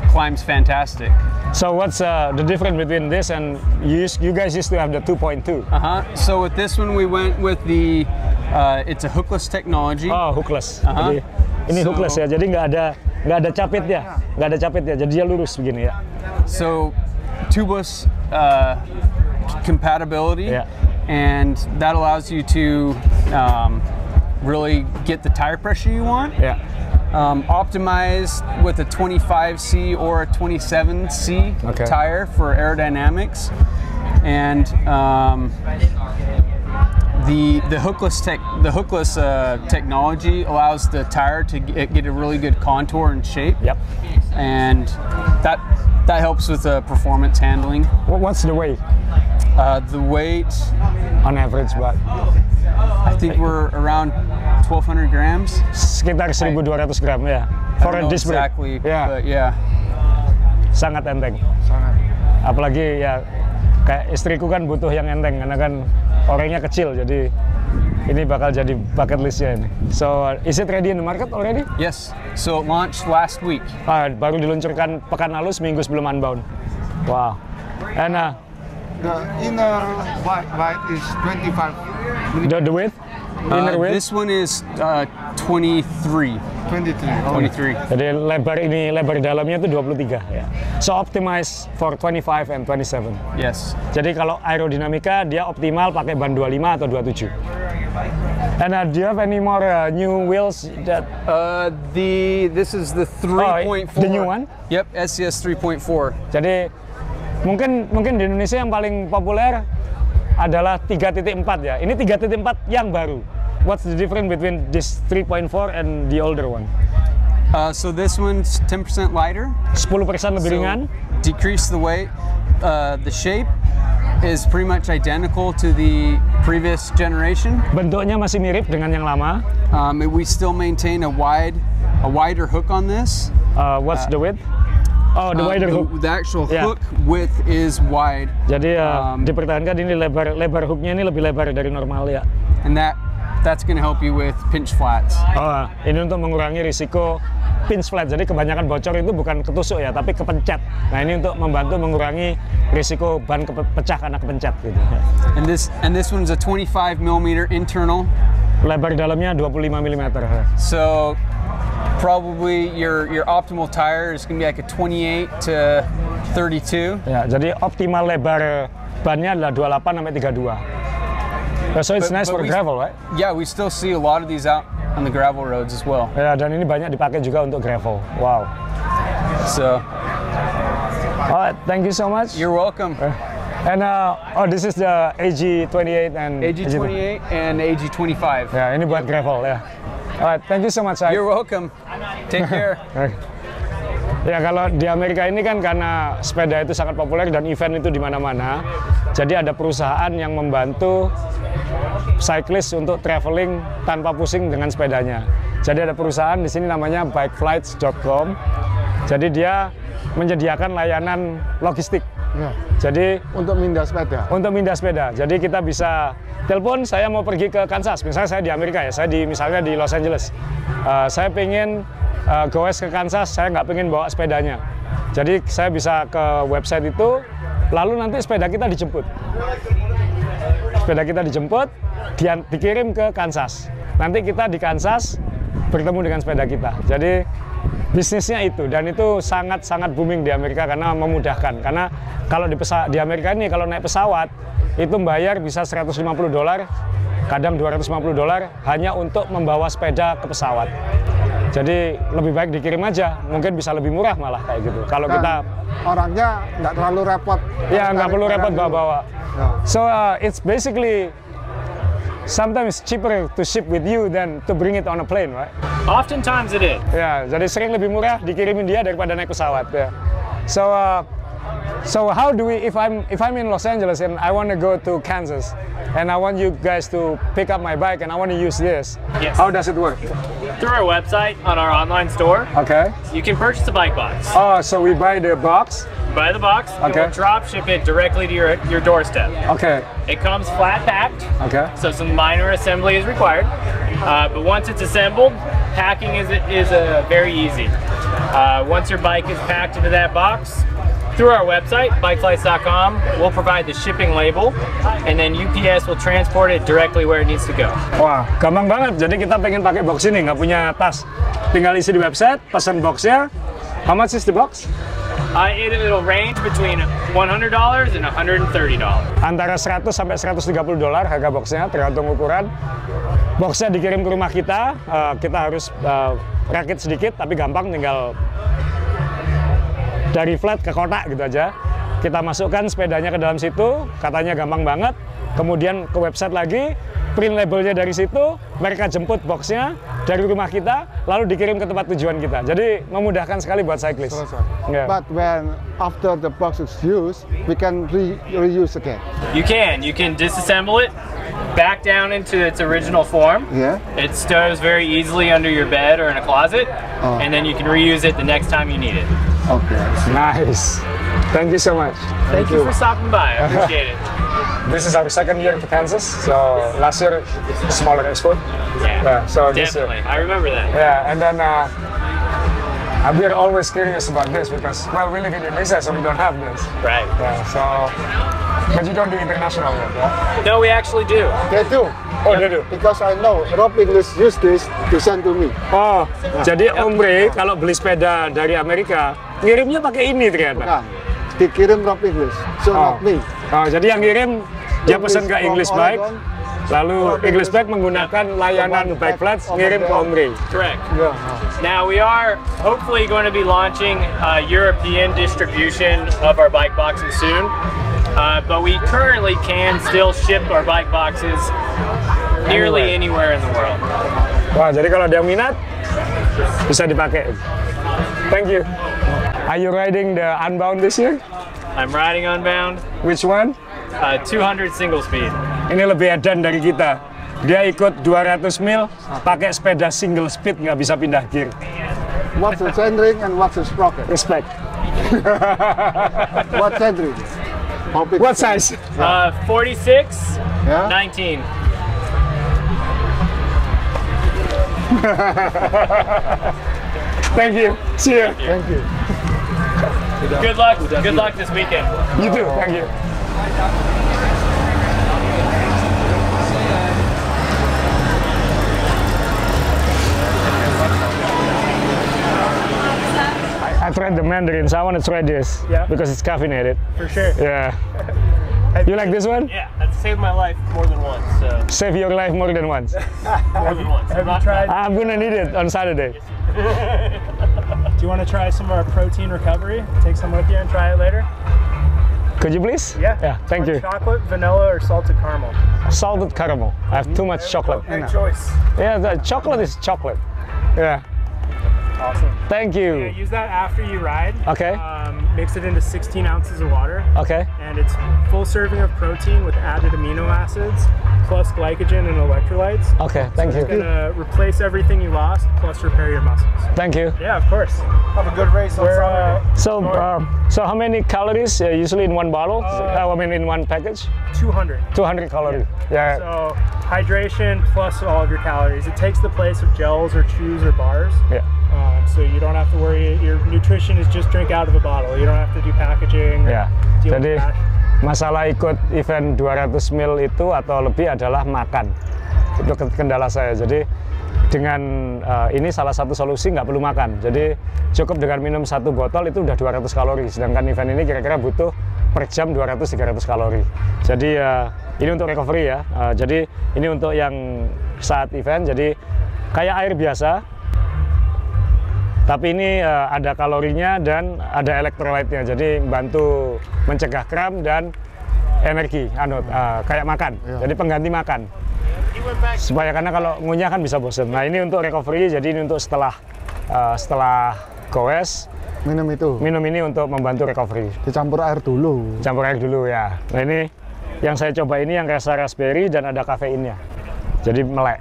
climbs fantastic. So what's the difference between this and you guys used to have the 2.2? So with this one we went with the it's a hookless technology. Oh, hookless. Jadi, ini hookless ya, jadi nggak ada capitnya, jadi dia lurus begini ya. So tubeless compatibility, and that allows you to really get the tire pressure you want. Yeah. Optimized with a 25C or a 27C tire for aerodynamics, and the hookless technology allows the tire to get a really good contour and shape. Yep. And that helps with performance handling. What's the weight? The weight, on average, but I think we're around 1,200 grams. Sekitar 1.200 gram ya. For a disc brake. Exactly, Yeah. but yeah. Sangat enteng. Apalagi ya kayak istriku kan butuh yang enteng karena kan orangnya kecil, jadi ini bakal jadi bucket listnya ini. So is it ready in the market already? Yes. So it launched last week. Baru diluncurkan pekan lalu seminggu sebelum Unbound. Wow. And The inner white is 25. the width? Inner width? This one is 23. 23. Jadi lebar dalamnya itu 23 ya. So optimize for 25 and 27. Yes. Jadi kalau aerodinamika dia optimal pakai ban 25 atau 27. And do you have any more new wheels that This is the 3.4. the new one? Yep, SCS 3.4. Jadi mungkin di Indonesia yang paling populer adalah 3.4 ya. Ini 3.4 yang baru. What's the difference between this 3.4 and the older one? So this one's 10% lighter. 10% lebih ringan. Decrease the weight. The shape is pretty much identical to the previous generation. Bentuknya masih mirip dengan yang lama. We still maintain a wider hook on this. What's the width? Oh, the wider hook. The actual hook width is wide. Jadi dipertahankan ini lebar hooknya ini lebih lebar dari normal ya. And that's going to help you with pinch flats. Oh, ini untuk mengurangi risiko pinch flat. Jadi kebanyakan bocor itu bukan ketusuk ya, tapi kepencet. Nah, ini untuk membantu mengurangi risiko ban pecah karena kepencet gitu. And this one's a 25 mm internal. Lebar dalamnya 25 mm. So probably your optimal tire is going to be like a 28 to 32. Ya, jadi optimal lebar bannya adalah 28 sampai 32. So it's nice for gravel, right? Yeah, we still see a lot of these out on the gravel roads as well. Ya, dan ini banyak dipakai juga untuk gravel. Wow. So, alright, thank you so much. You're welcome. And this is the AG28 and AG28 and AG25. Ya, ini buat gravel ya. Alright, thank you so much. You're welcome. Take care. Ya, kalau di Amerika ini kan karena sepeda itu sangat populer dan event itu di mana-mana. Jadi ada perusahaan yang membantu cyclist untuk traveling tanpa pusing dengan sepedanya. Jadi ada perusahaan di sini namanya bikeflights.com. Jadi dia menyediakan layanan logistik. Ya. Jadi Untuk mindah sepeda. untuk mindah sepeda. Jadi kita bisa telepon, saya mau pergi ke Kansas. Misalnya saya di Amerika ya, saya misalnya di Los Angeles. Saya pengen goes ke Kansas, saya nggak pengen bawa sepedanya. Jadi saya bisa ke website itu, lalu nanti sepeda kita dijemput. Sepeda kita dijemput, dikirim ke Kansas. Nanti kita di Kansas bertemu dengan sepeda kita. Jadi bisnisnya itu, dan itu sangat booming di Amerika karena memudahkan. Karena kalau di Amerika ini kalau naik pesawat itu bayar bisa $150, kadang $250 hanya untuk membawa sepeda ke pesawat. Jadi lebih baik dikirim aja, mungkin bisa lebih murah malah kayak gitu. Kalau kita orangnya nggak terlalu repot. Ya, nggak perlu repot bawa-bawa. Ya. So it's basically sometimes cheaper to ship with you than to bring it on a plane, right? Oftentimes it is. Ya, jadi sering lebih murah dikirimin dia daripada naik pesawat. Ya. So how do we, if I'm in Los Angeles and I want to go to Kansas and I want you guys to pick up my bike and I want to use this, Yes. how does it work? Through our website on our online store, Okay. you can purchase a bike box. Oh, so we buy the box. Buy the box, and Okay. we'll drop ship it directly to your doorstep. Okay. It comes flat packed, Okay. so some minor assembly is required. But once it's assembled, packing is very easy. Once your bike is packed into that box, through our website, bikeflights.com, we'll provide the shipping label, and then UPS will transport it directly where it needs to go. Wah, gampang banget. Jadi kita pengen pakai box ini, nggak punya tas. Tinggal isi di website, pesan boxnya. How much is the box? It'll range between $100 and $130. Antara 100 sampai $130 harga boxnya, tergantung ukuran. Boxnya dikirim ke rumah kita, kita harus rakit sedikit, tapi gampang, tinggal dari flat ke kotak gitu aja. Kita masukkan sepedanya ke dalam situ, katanya gampang banget. Kemudian ke website lagi, print labelnya dari situ, mereka jemput boxnya dari rumah kita, lalu dikirim ke tempat tujuan kita. Jadi memudahkan sekali buat cyclist. Yeah. But when after the box is used, we can reuse again. You can disassemble it, back down into its original form. Yeah. It stows very easily under your bed or in a closet, and then you can reuse it the next time you need it. Okay. Nice. Thank you so much. Thank you for stopping by. I appreciate it. This is our second year in Kansas, so last year smaller expo. Yeah, so this year. definitely. I remember that. Yeah, and then we're always curious about this because, well, we live in Indonesia, so we don't have this. Right. Yeah, so, but you don't do international yet, yeah? No, we actually do. They do. Oh, they do. Because I know Rob English use this to send to me. Oh, jadi Om Ray kalau beli sepeda dari Amerika, ngirimnya pakai ini ternyata. Bukan. Dikirim Rob English, so not me. Oh, jadi yang ngirim dia pesan ke English Bike, lalu English Bike menggunakan layanan Bike Flats ngirim ke Om Ray. Correct. Now we are hopefully going to be launching European distribution of our bike boxes soon, but we currently can still ship our bike boxes nearly anywhere in the world. Wah, jadi kalau ada yang minat bisa dipakai. Thank you. Are you riding the Unbound this year? I'm riding Unbound. Which one? 200 single speed. Ini lebih edan dari kita. Dia ikut 200 mil, pakai sepeda single speed, nggak bisa pindah gear. What's the chainring and what's the sprocket? Respect. What chainring? What size? 46, Yeah? 19. Thank you. See you. Thank you. Good luck. Good luck this weekend. You too. Thank you. I tried the Mandarin, so I want to try this. Yeah. Because it's caffeinated. For sure. Yeah. You like this one? Yeah, that's saved my life more than once. So Save your life more than once. more than once. Have you tried? I'm gonna need it on Saturday. Do you want to try some of our protein recovery? Take some with you and try it later. Could you please? Yeah. Yeah, thank you. Chocolate, vanilla, or salted caramel? Salted caramel. I have too much chocolate. Good choice. Yeah, the chocolate is chocolate. Yeah. Awesome. Thank Yeah, you. use that after you ride. Okay. Mix it into 16 ounces of water. Okay. And it's full serving of protein with added amino acids, plus glycogen and electrolytes. Okay, thank It's you. gonna replace everything you lost, plus repair your muscles. Thank you. Yeah, of course. Have a good race on Saturday. So how many calories usually in one bottle? I mean in one package? 200. 200 calories. Yeah. So hydration plus all of your calories. It takes the place of gels or chews or bars. Yeah. So you don't have to worry. Your nutrition is just drink out of a bottle. You don't have to do packaging. Ya. Deal with Jadi cash. masalah ikut event 200 mil itu atau lebih adalah makan. Itu kendala saya. Jadi dengan ini salah satu solusi nggak perlu makan. Jadi cukup dengan minum satu botol itu udah 200 kalori. Sedangkan event ini kira-kira butuh per jam 200-300 kalori. Jadi ini untuk recovery ya. Jadi ini untuk yang saat event. Jadi kayak air biasa. Tapi ini ada kalorinya dan ada elektrolytnya, jadi bantu mencegah kram dan energi, kayak makan. Jadi pengganti makan. Supaya karena kalau ngunyah kan bisa bosen. Nah ini untuk recovery, jadi ini untuk setelah goes Minum itu. minum ini untuk membantu recovery. Dicampur air dulu. Campur air dulu ya. Nah ini yang saya coba ini yang rasa raspberry dan ada kafeinnya. Jadi melek.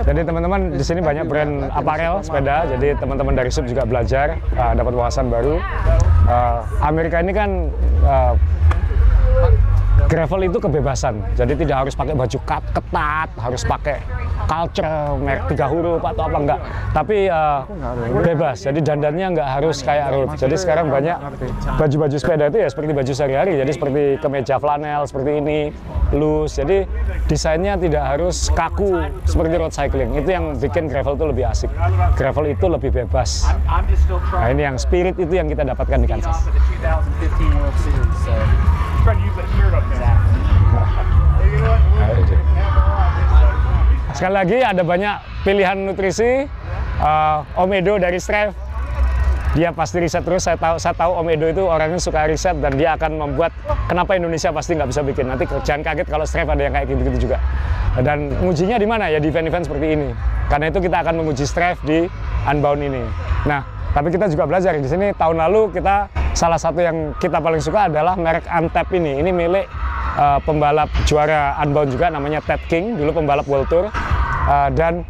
Jadi teman-teman di sini banyak brand apparel sepeda, jadi teman-teman dari SUB juga belajar, dapat wawasan baru. Amerika ini kan gravel itu kebebasan, jadi tidak harus pakai baju ketat, harus pakai culture, merek 3 huruf atau apa enggak. Tapi bebas, jadi dandannya enggak harus kayak Rob. Jadi sekarang banyak baju-baju sepeda itu ya seperti baju sehari-hari, jadi seperti kemeja flanel seperti ini, loose. Jadi desainnya tidak harus kaku seperti road cycling. Itu yang bikin gravel itu lebih asik. Gravel itu lebih bebas. Nah ini yang spirit itu yang kita dapatkan di Kansas. Sekali lagi ada banyak pilihan nutrisi. Om Edo dari Strive dia pasti riset terus. Saya tahu Om Edo itu orangnya suka riset dan dia akan membuat kenapa Indonesia pasti nggak bisa bikin. Nanti jangan kaget kalau Stripe ada yang kayak gitu-gitu juga. Dan ngujinya di mana ya, di event-event seperti ini. Karena itu kita akan menguji Stripe di Unbound ini. Nah, tapi kita juga belajar di sini. Tahun lalu kita salah satu yang kita paling suka adalah merek Antep ini. Ini milik pembalap juara Unbound juga, namanya Ted King, dulu pembalap World Tour. Dan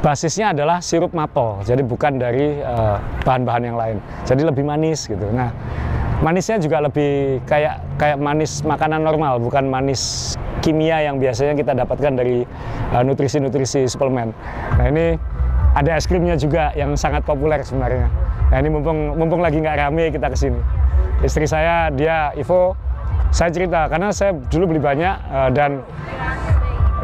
basisnya adalah sirup maple, jadi bukan dari bahan-bahan yang lain. Jadi lebih manis gitu. Nah, manisnya juga lebih kayak manis makanan normal, bukan manis kimia yang biasanya kita dapatkan dari nutrisi-nutrisi suplemen. Nah, ini ada es krimnya juga yang sangat populer sebenarnya. Nah, ini mumpung lagi nggak rame kita kesini. Istri saya, dia Ivo, saya cerita karena saya dulu beli banyak dan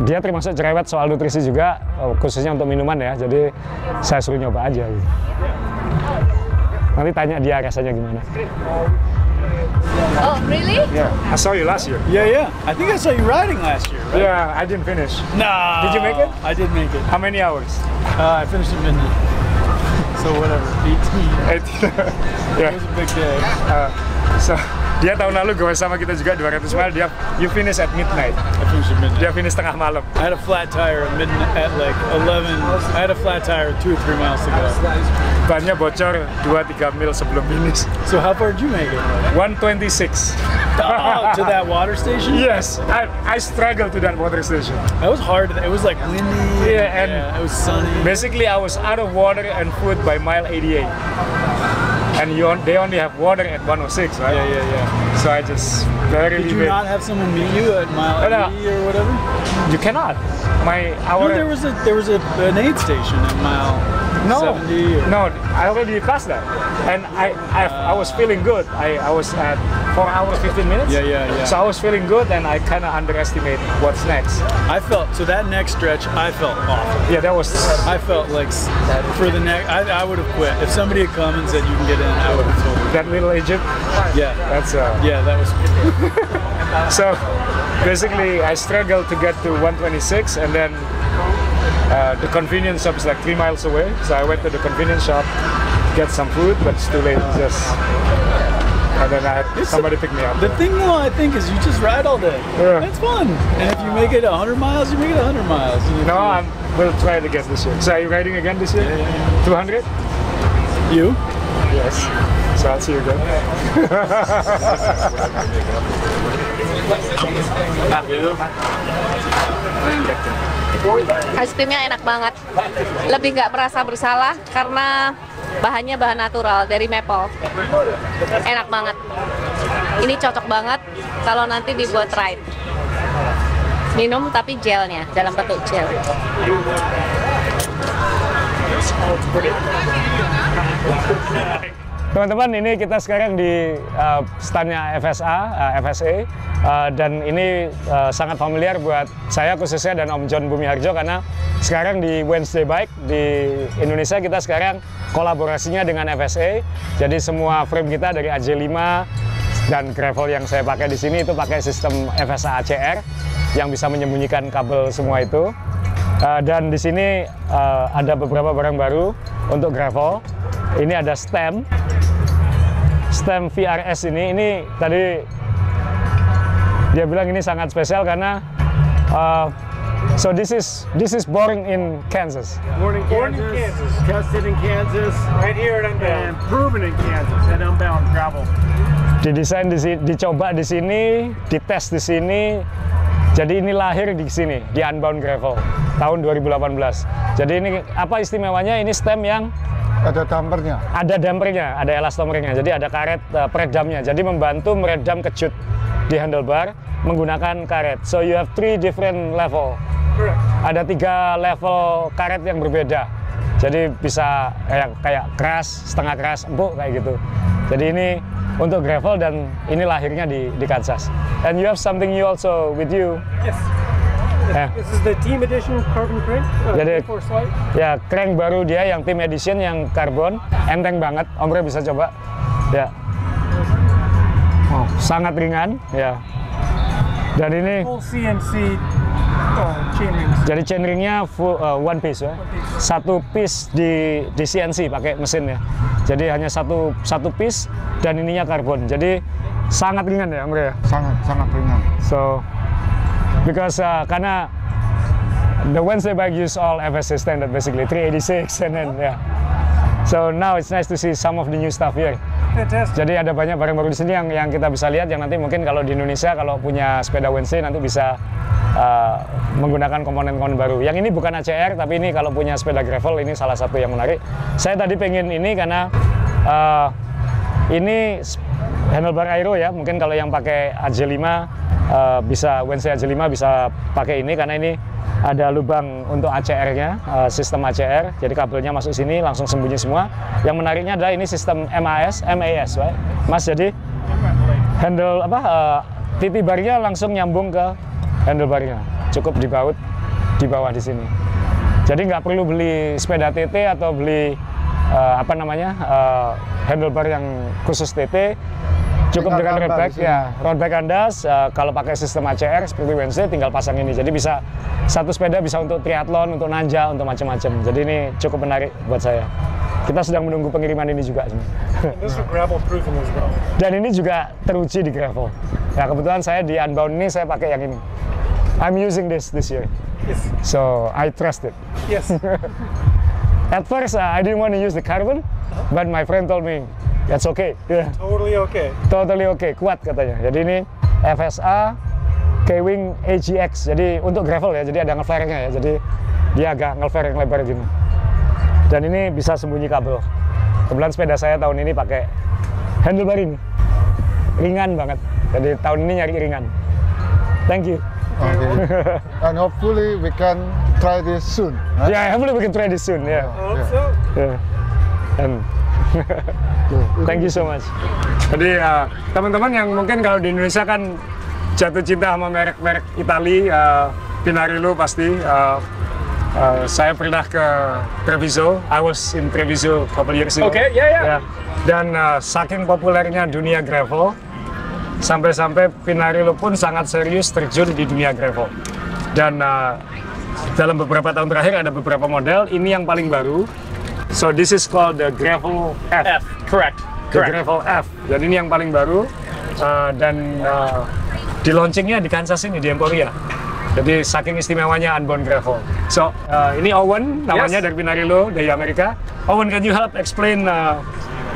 dia termasuk cerewet soal nutrisi juga, khususnya untuk minuman ya. Jadi saya suruh nyoba aja. Gitu. Nanti tanya dia rasanya gimana. Oh, really? Yeah, I saw you last year. Yeah. I think I saw you riding last year, right? Yeah, I didn't finish. No. Did you make it? I did make it. How many hours? I finished at midnight. So whatever, 18. 18. Yeah. It was a big day. So dia tahun lalu gue sama kita juga 200 mile. You finish at midnight. I finished at midnight. Dia finish tengah malam. I had a flat tire at midnight at like 11. I had a flat tire 2 or 3 miles to go. Bannya bocor 2-3 mil sebelum finish. So how far did you make it? 126. Oh, to that water station? Yes, I struggled to that water station. That was hard. It was like windy. Yeah, and it was sunny. Basically, I was out of water and food by mile 88. And they only have water at 106, right? Yeah. So I just barely. Did you not have someone meet you at mile 80 or whatever? You cannot. No, there was an aid station at mile 70. No, I already passed that, and I was feeling good. I was at 4 hours 15 minutes. Yeah. So I was feeling good, and I kind of underestimate what's next. So that next stretch, I felt awful. Yeah, that was. I felt like for the next, I would have quit if somebody had come and said you can get in. I would have told you. That little Egypt. Yeah, that's. Yeah, that was. So basically, I struggled to get to 126, and then the convenience shop is like 3 miles away. So I went to the convenience shop, get some food, but it's too late. And then I had somebody pick me up. The thing though, I think, is you just ride all day. Yeah. It's fun. And if you make it 100 miles, you make it 100 miles. No, we'll try it again this year. So are you riding again this year? Yeah. 200? You? Yes. So I'll see you again. Es krimnya enak banget. Lebih nggak merasa bersalah karena bahannya bahan natural dari maple. Enak banget. Ini cocok banget kalau nanti dibuat ride. Minum tapi gelnya dalam bentuk gel. Teman-teman, ini kita sekarang di standnya FSA, dan ini sangat familiar buat saya khususnya dan Om John Bumiharjo karena sekarang di Wednesday Bike di Indonesia kita sekarang kolaborasinya dengan FSA. Jadi semua frame kita dari AJ5 dan gravel yang saya pakai di sini itu pakai sistem FSA ACR yang bisa menyembunyikan kabel semua itu. Dan di sini ada beberapa barang baru untuk gravel. Ini ada stem VRS ini tadi dia bilang ini sangat spesial karena so this is born in Kansas. Born in Kansas. Tested in Kansas. Right here at Unbound. And proven in Kansas at Unbound Gravel. Didesain dicoba di sini, dites di sini. Jadi ini lahir di sini di Unbound Gravel tahun 2018. Jadi ini apa istimewanya? Ini stem yang ada dampernya. Ada dampernya, ada elastomernya. Jadi ada karet peredamnya. Jadi membantu meredam kecut di handlebar menggunakan karet. So you have 3 different level. Ada 3 level karet yang berbeda. Jadi bisa kayak keras, setengah keras, empuk kayak gitu. Jadi ini untuk gravel dan ini lahirnya di Kansas. And you have something new also with you. Yes. This is the Team Edition carbon crank. Jadi ya crank baru dia yang Team Edition yang karbon, enteng banget. Om Bre bisa coba. Ya. Sangat ringan ya. Dan ini full CNC Jadi chainringnya one piece ya. Satu piece di CNC pakai mesinnya. Jadi hanya satu piece dan ininya karbon. Jadi sangat ringan ya, Om ya. Sangat ringan. So because karena the Wednesday bike use all FSC standard basically 386 and then yeah. So now it's nice to see some of the new stuff here. Fantastic. Jadi ada banyak barang baru di sini yang kita bisa lihat, yang nanti mungkin kalau di Indonesia kalau punya sepeda Wednesday nanti bisa menggunakan komponen-komponen baru. Yang ini bukan ACR, tapi ini kalau punya sepeda gravel ini salah satu yang menarik. Saya tadi pengen ini karena ini handlebar aero ya. Mungkin kalau yang pakai AJ5 bisa Wednesday AJ5 bisa pakai ini karena ini ada lubang untuk ACR-nya, sistem ACR. Jadi kabelnya masuk sini langsung sembunyi semua. Yang menariknya adalah ini sistem MAS, right? Mas, jadi handle titik barnya langsung nyambung ke handlebarnya. Cukup dibaut di bawah di sini. Jadi nggak perlu beli sepeda TT atau beli handlebar yang khusus TT. Cukup dengan road bike ya, road bike Anda kalau pakai sistem ACR seperti Wednesday tinggal pasang ini. Jadi bisa satu sepeda bisa untuk triathlon, untuk nanja, untuk macam-macam. Jadi ini cukup menarik buat saya. Kita sedang menunggu pengiriman ini juga. Dan ini juga teruji di gravel. Nah kebetulan saya di Unbound ini saya pakai yang ini. I'm using this year. Yes. So I trust it. Yes. At first I didn't want to use the carbon, but my friend told me that's okay. Yeah. Totally okay. Totally okay, kuat katanya. Jadi ini FSA K-Wing AGX. Jadi untuk gravel ya, jadi ada nge-flare-nya ya. Jadi dia agak nge-flare yang lebar gini. Dan ini bisa sembunyi kabel. Kebetulan sepeda saya tahun ini pakai handlebar ini. Ringan banget. Jadi tahun ini nyari ringan. Thank you. Okay. And hopefully we can try this soon. Right? Yeah, hopefully we can try this soon. Yeah. I hope so. Yeah. And thank you so much. Jadi teman-teman yang mungkin kalau di Indonesia kan jatuh cinta sama merek-merek Itali, Pinarello pasti. Saya pernah ke Treviso. I was in Treviso a couple years ago. Okay, yeah. Dan saking populernya dunia gravel, sampai-sampai Pinarello pun sangat serius terjun di dunia gravel. Dan dalam beberapa tahun terakhir ada beberapa model. Ini yang paling baru. So this is called the Gravel F. Correct. The Gravel F. Jadi ini yang paling baru dan di launchingnya di Kansas ini di Emporia. Jadi saking istimewanya Unbound Gravel. So ini Owen namanya dari Pinarello dari Amerika. Owen, can you help explain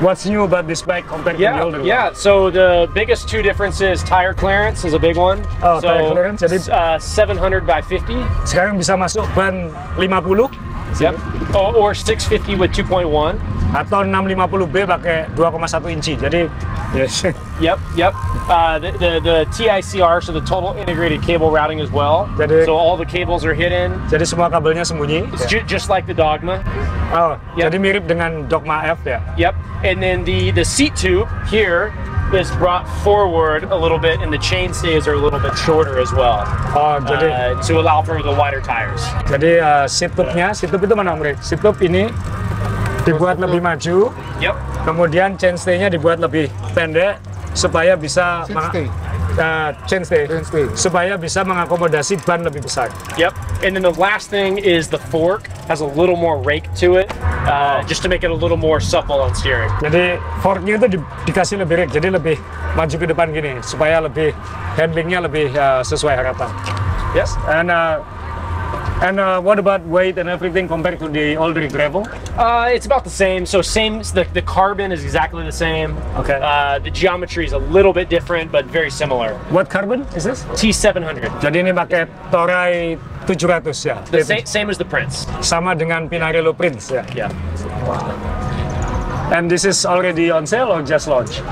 what's new about this bike compared to the older one? Yeah. So the biggest two differences, tire clearance is a big one. Oh, so, tire clearance. Jadi 700 by 50. Sekarang bisa masuk ban 50. Yep. Or 650 with 2.1. Atau 650B pakai 2,1 inci. Jadi yes. Yep. The TICR, so the total integrated cable routing as well. Jadi, so all the cables are hidden. Jadi semua kabelnya sembunyi. It's just like the Dogma. Oh, jadi mirip dengan Dogma F ya. Yep. And then the seat tube here is brought forward a little bit, and the chain stays are a little bit shorter as well. Oh, jadi to allow for the wider tires. Jadi seat tube itu mana, Om? Seat tube ini dibuat lebih maju. Yep. Kemudian chain stay-nya dibuat lebih pendek supaya bisa chain stay supaya bisa mengakomodasi ban lebih besar. Yep. And then the last thing is the fork has a little more rake to it, just to make it a little more supple on steering. Jadi forknya itu dikasih lebih rake, jadi lebih maju ke depan gini supaya lebih handlingnya lebih sesuai harapan. Yes. And what about weight and everything compared to the older gravel? It's about the same. So the carbon is exactly the same. Okay. The geometry is a little bit different, but very similar. What carbon is this? T700. Jadi ini pakai Toray 700 ya? The same as the Prince. Sama dengan Pinarello Prince ya? Yeah. And this is already on sale or just launched?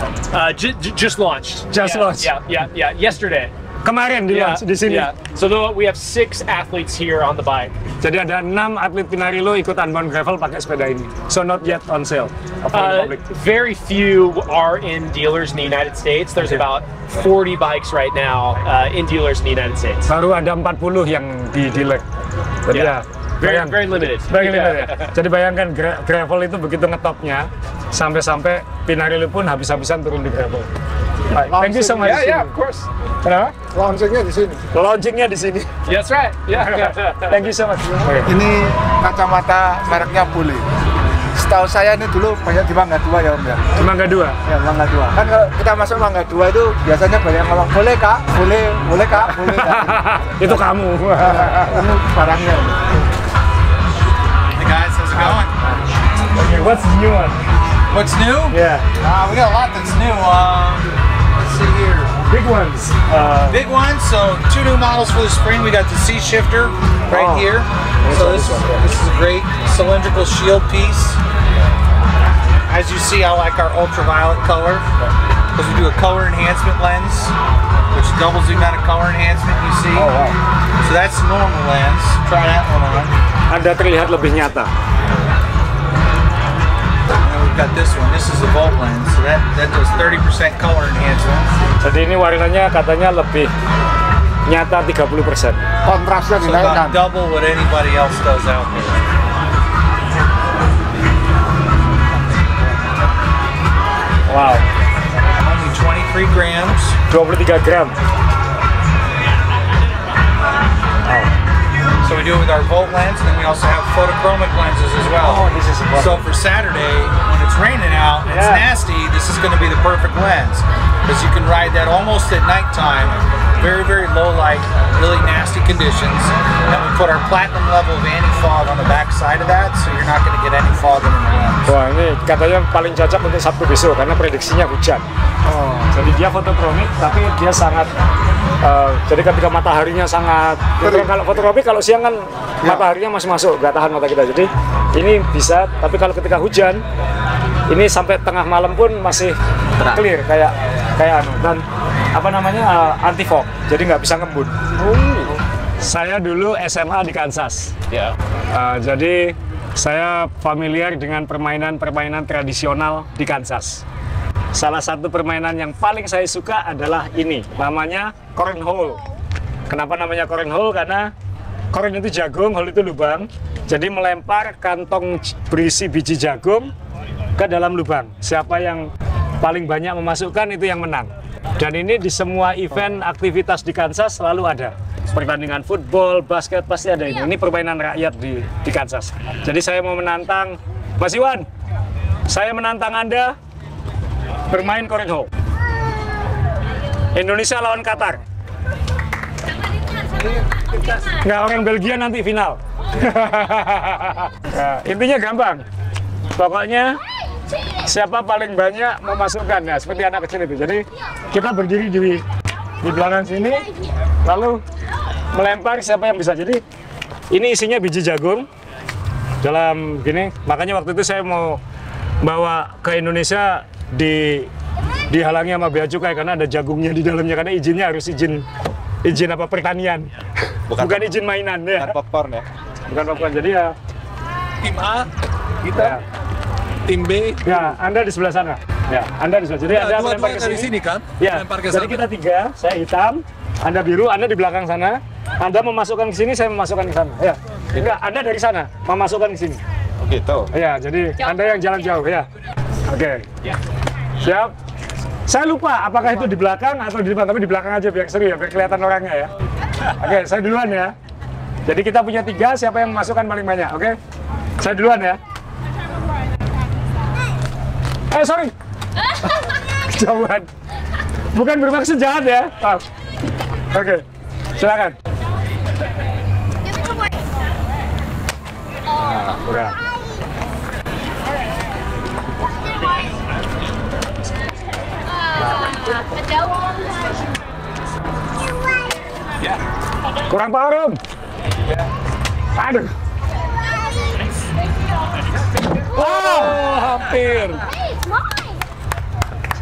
Just launched. Just launched? Yeah. Yesterday. Kemarin di launch di sini. Yeah. So we have 6 athletes here on the bike. Jadi ada 6 atlet Pinarello ikut Unbound Gravel pakai sepeda ini. So not yet on sale for the public. Very few are in dealers in the United States. There's about 40 bikes right now in dealers in the United States. Baru ada 40 yang di dealer. Jadi ya. Very limited. Very limited. Jadi bayangkan gravel itu begitu ngetopnya, sampai-sampai Pinarello pun habis-habisan turun di gravel. Thank you so much. Yeah, of course. Kenapa? Launchingnya di sini. Launchingnya di sini. That's right. Yeah. Thank you so much. Ini kacamata mereknya Bule. Setahu saya ini dulu banyak di Mangga 2 ya Om ya. Di Mangga 2? Ya, Mangga 2. Kan kalau kita masuk Mangga 2 itu biasanya banyak ngomong, boleh Kak, boleh Kak, boleh Kak. Itu kamu. Ini barangnya. Hey guys, how's it going? Okay, what's the new one? What's new? Yeah. We got a lot that's new. Let's see here. Big ones. Big ones. So 2 new models for the spring. We got the C shifter right here. So this is a great cylindrical shield piece. As you see, I like our ultraviolet color because we do a color enhancement lens, which doubles the amount of color enhancement you see. Oh wow. So that's the normal lens. Try that one on. Anda terlihat lebih nyata. We've got this one. This is a Volt lens, so that does 30% color enhancement. Jadi ini warnanya katanya lebih nyata 30%. Kontrasnya So dinaikkan. about double what anybody else does out there. Wow. Only 23 grams. 23 gram. So we do it with our Volt lens, and then we also have photochromic lenses as well. Oh, this is important. So for Saturday, when it's raining out and it's nasty, this is going to be the perfect lens. Because you can ride that almost at nighttime, very, very low light, really nasty conditions. And we put our platinum level of anti-fog on the back side of that, so you're not going to get any fog in the lens. Wah, ini katanya paling cocok untuk Sabtu besok karena prediksinya hujan. Oh, jadi dia fotokromik tapi dia sangat jadi ketika mataharinya sangat kalau fotokromik kalau siang kan mataharinya masih masuk, nggak tahan mata kita. Jadi ini bisa, tapi kalau ketika hujan ini sampai tengah malam pun masih clear kayak dan apa namanya anti fog, jadi nggak bisa ngembun. Saya dulu SMA di Kansas. Ya. Jadi saya familiar dengan permainan tradisional di Kansas. Salah satu permainan yang paling saya suka adalah ini, namanya cornhole. Kenapa namanya cornhole? Karena corn itu jagung, hole itu lubang. Jadi melempar kantong berisi biji jagung ke dalam lubang. Siapa yang paling banyak memasukkan itu yang menang. Dan ini di semua event aktivitas di Kansas selalu ada. Pertandingan football, basket pasti ada ini. Ini permainan rakyat di Kansas. Jadi saya mau menantang Mas Iwan. Saya menantang Anda bermain cornhole. Indonesia lawan Qatar. Nggak, orang Belgia nanti final. Nah, intinya gampang. Pokoknya siapa paling banyak memasukkan, ya seperti anak kecil itu. Jadi kita berdiri di belakang sini, lalu melempar siapa yang bisa. Jadi ini isinya biji jagung dalam gini. Makanya waktu itu saya mau bawa ke Indonesia dihalangi sama bea cukai karena ada jagungnya di dalamnya, karena izinnya harus izin apa pertanian, bukan izin mainan ya. Bukan popcorn ya. Bukan popcorn. Jadi ya Tim A, kita. Ya. Tim B. Ya, Anda di sebelah sana. Ya, Anda di sebelah. Jadi Anda melempar ke sini kan? Ya. Jadi kita tiga, saya hitam, Anda biru, Anda di belakang sana. Anda memasukkan ke sini, saya memasukkan ke sana. Ya. Enggak, Anda dari sana memasukkan ke sini. Oh gitu. Ya, jadi Anda yang jalan jauh ya. Oke. Siap. Saya lupa apakah itu di belakang atau di depan, tapi di belakang aja biar seru ya, biar kelihatan orangnya ya. Oke, saya duluan ya. Jadi kita punya 3, siapa yang memasukkan paling banyak, oke? Saya duluan ya. Sorry. Kejauhan. Bukan bermaksud jahat ya. Oke, silakan. Nah, kurang. Kurang power, Om. Aduh. Oh, hampir.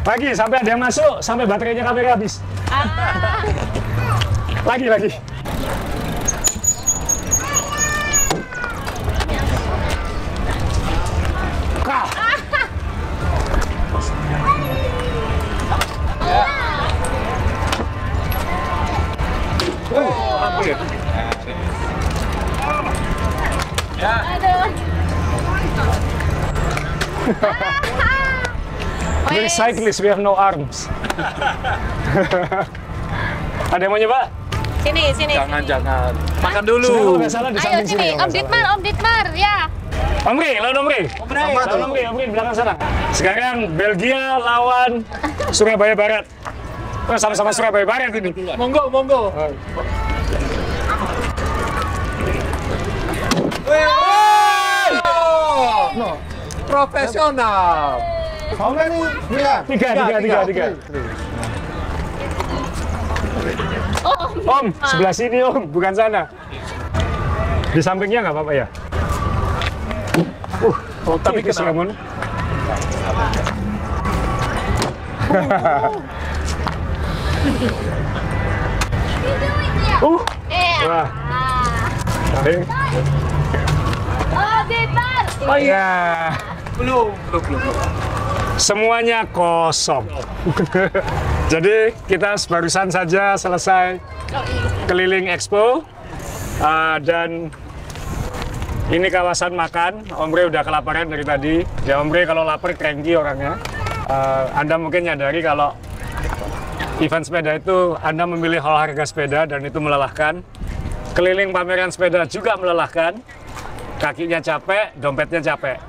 Lagi, sampai ada yang masuk, sampai baterainya kamera habis. Lagi. Kah. Hampir. We're cyclists, we have no arms. Ada yang mau nyoba? Sini. Jangan. Makan dulu. Nggak salah di Ayo samping sini, kalau Om nggak salah. Ditmar, ya. Omri, lawan Omri. Omri, di belakang sana. Sekarang Belgia lawan Surabaya Barat. Oh, sama-sama Surabaya Barat ini. Monggo. Profesional. How many? Tiga. Om, sebelah sini Om, bukan sana. Di sampingnya nggak apa-apa ya? Tapi keselamatan. Wah. Oh iya. Belum. Semuanya kosong. Jadi kita barusan saja selesai keliling expo dan ini kawasan makan. Omri udah kelaparan dari tadi. Ya Omri kalau lapar cranky orangnya. Anda mungkin nyadari kalau event sepeda itu Anda memilih olahraga sepeda dan itu melelahkan. Keliling pameran sepeda juga melelahkan. Kakinya capek, dompetnya capek.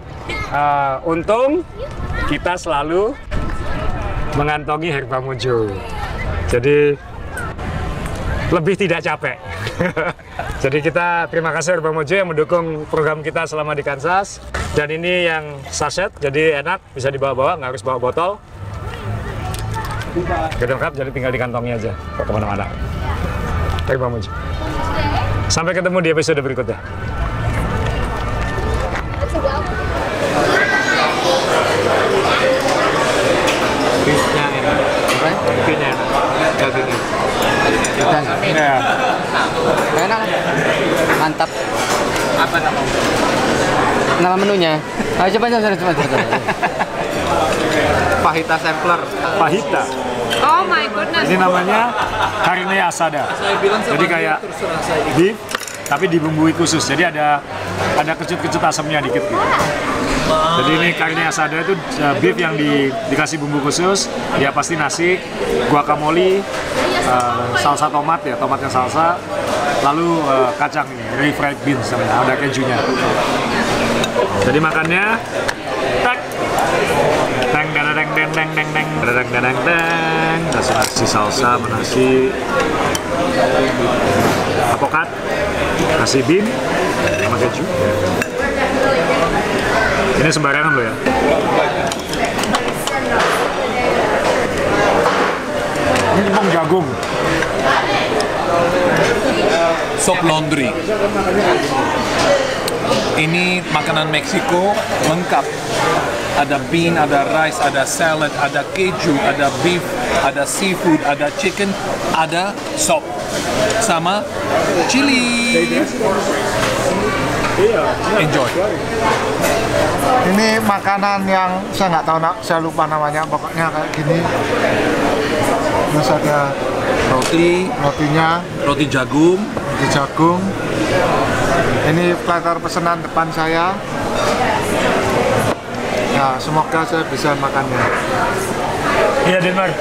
Untung kita selalu mengantongi Herba Mojo. Jadi lebih tidak capek. Jadi kita terima kasih Herba Mojo yang mendukung program kita selama di Kansas. Dan ini yang sachet, jadi enak, bisa dibawa-bawa, nggak harus bawa botol. Gede lengkap, jadi tinggal dikantongi aja kok kemana-mana. Herba Mojo. Sampai ketemu di episode berikutnya. Beefnya enak. Beefnya enak. Dagingnya. Ya. Enak, mantap. Apa Nama menunya? Ayo coba. Fajita sampler. Fajita. Oh my goodness. Ini namanya carne asada. Jadi kayak beef tapi dibumbui khusus. Jadi ada kecut-kecut asamnya dikit gitu. Jadi ini carne asada itu beef yang dikasih bumbu khusus. Ya pasti nasi, guacamole, salsa tomat ya, tomatnya salsa. Lalu kacang ini, refried beans namanya, ada kejunya. Jadi makannya kasih nasi salsa, nasi apokat, kasih bean sama keju. Ini sembarangan loh ya. Ini tepung jagung. Sop laundry. Ini makanan Meksiko lengkap. Ada bean, ada rice, ada salad, ada keju, ada beef, ada seafood, ada chicken, ada sop, sama chili. Enjoy. Ini makanan yang saya nggak tahu, saya lupa namanya, pokoknya kayak gini. Terus ada rotinya, roti jagung. Ini platter pesanan depan saya. Ya, semoga saya bisa makannya. Iya, Denmark.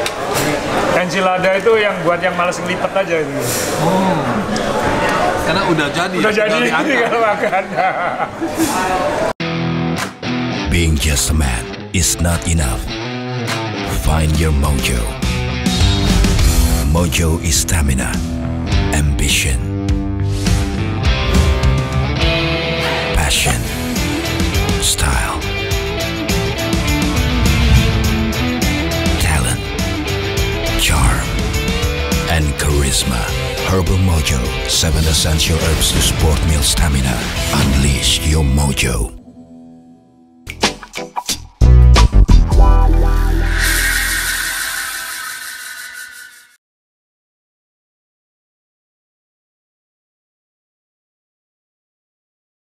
Enchilada itu yang buat yang malas ngelipet aja itu. Karena udah jadi. Ini kalau makan. Being just a man is not enough. Find your mojo. Mojo is stamina, ambition, passion, style, talent, charm, and charisma. Herbal Mojo, 7 essential herbs to support meal stamina. Unleash your mojo.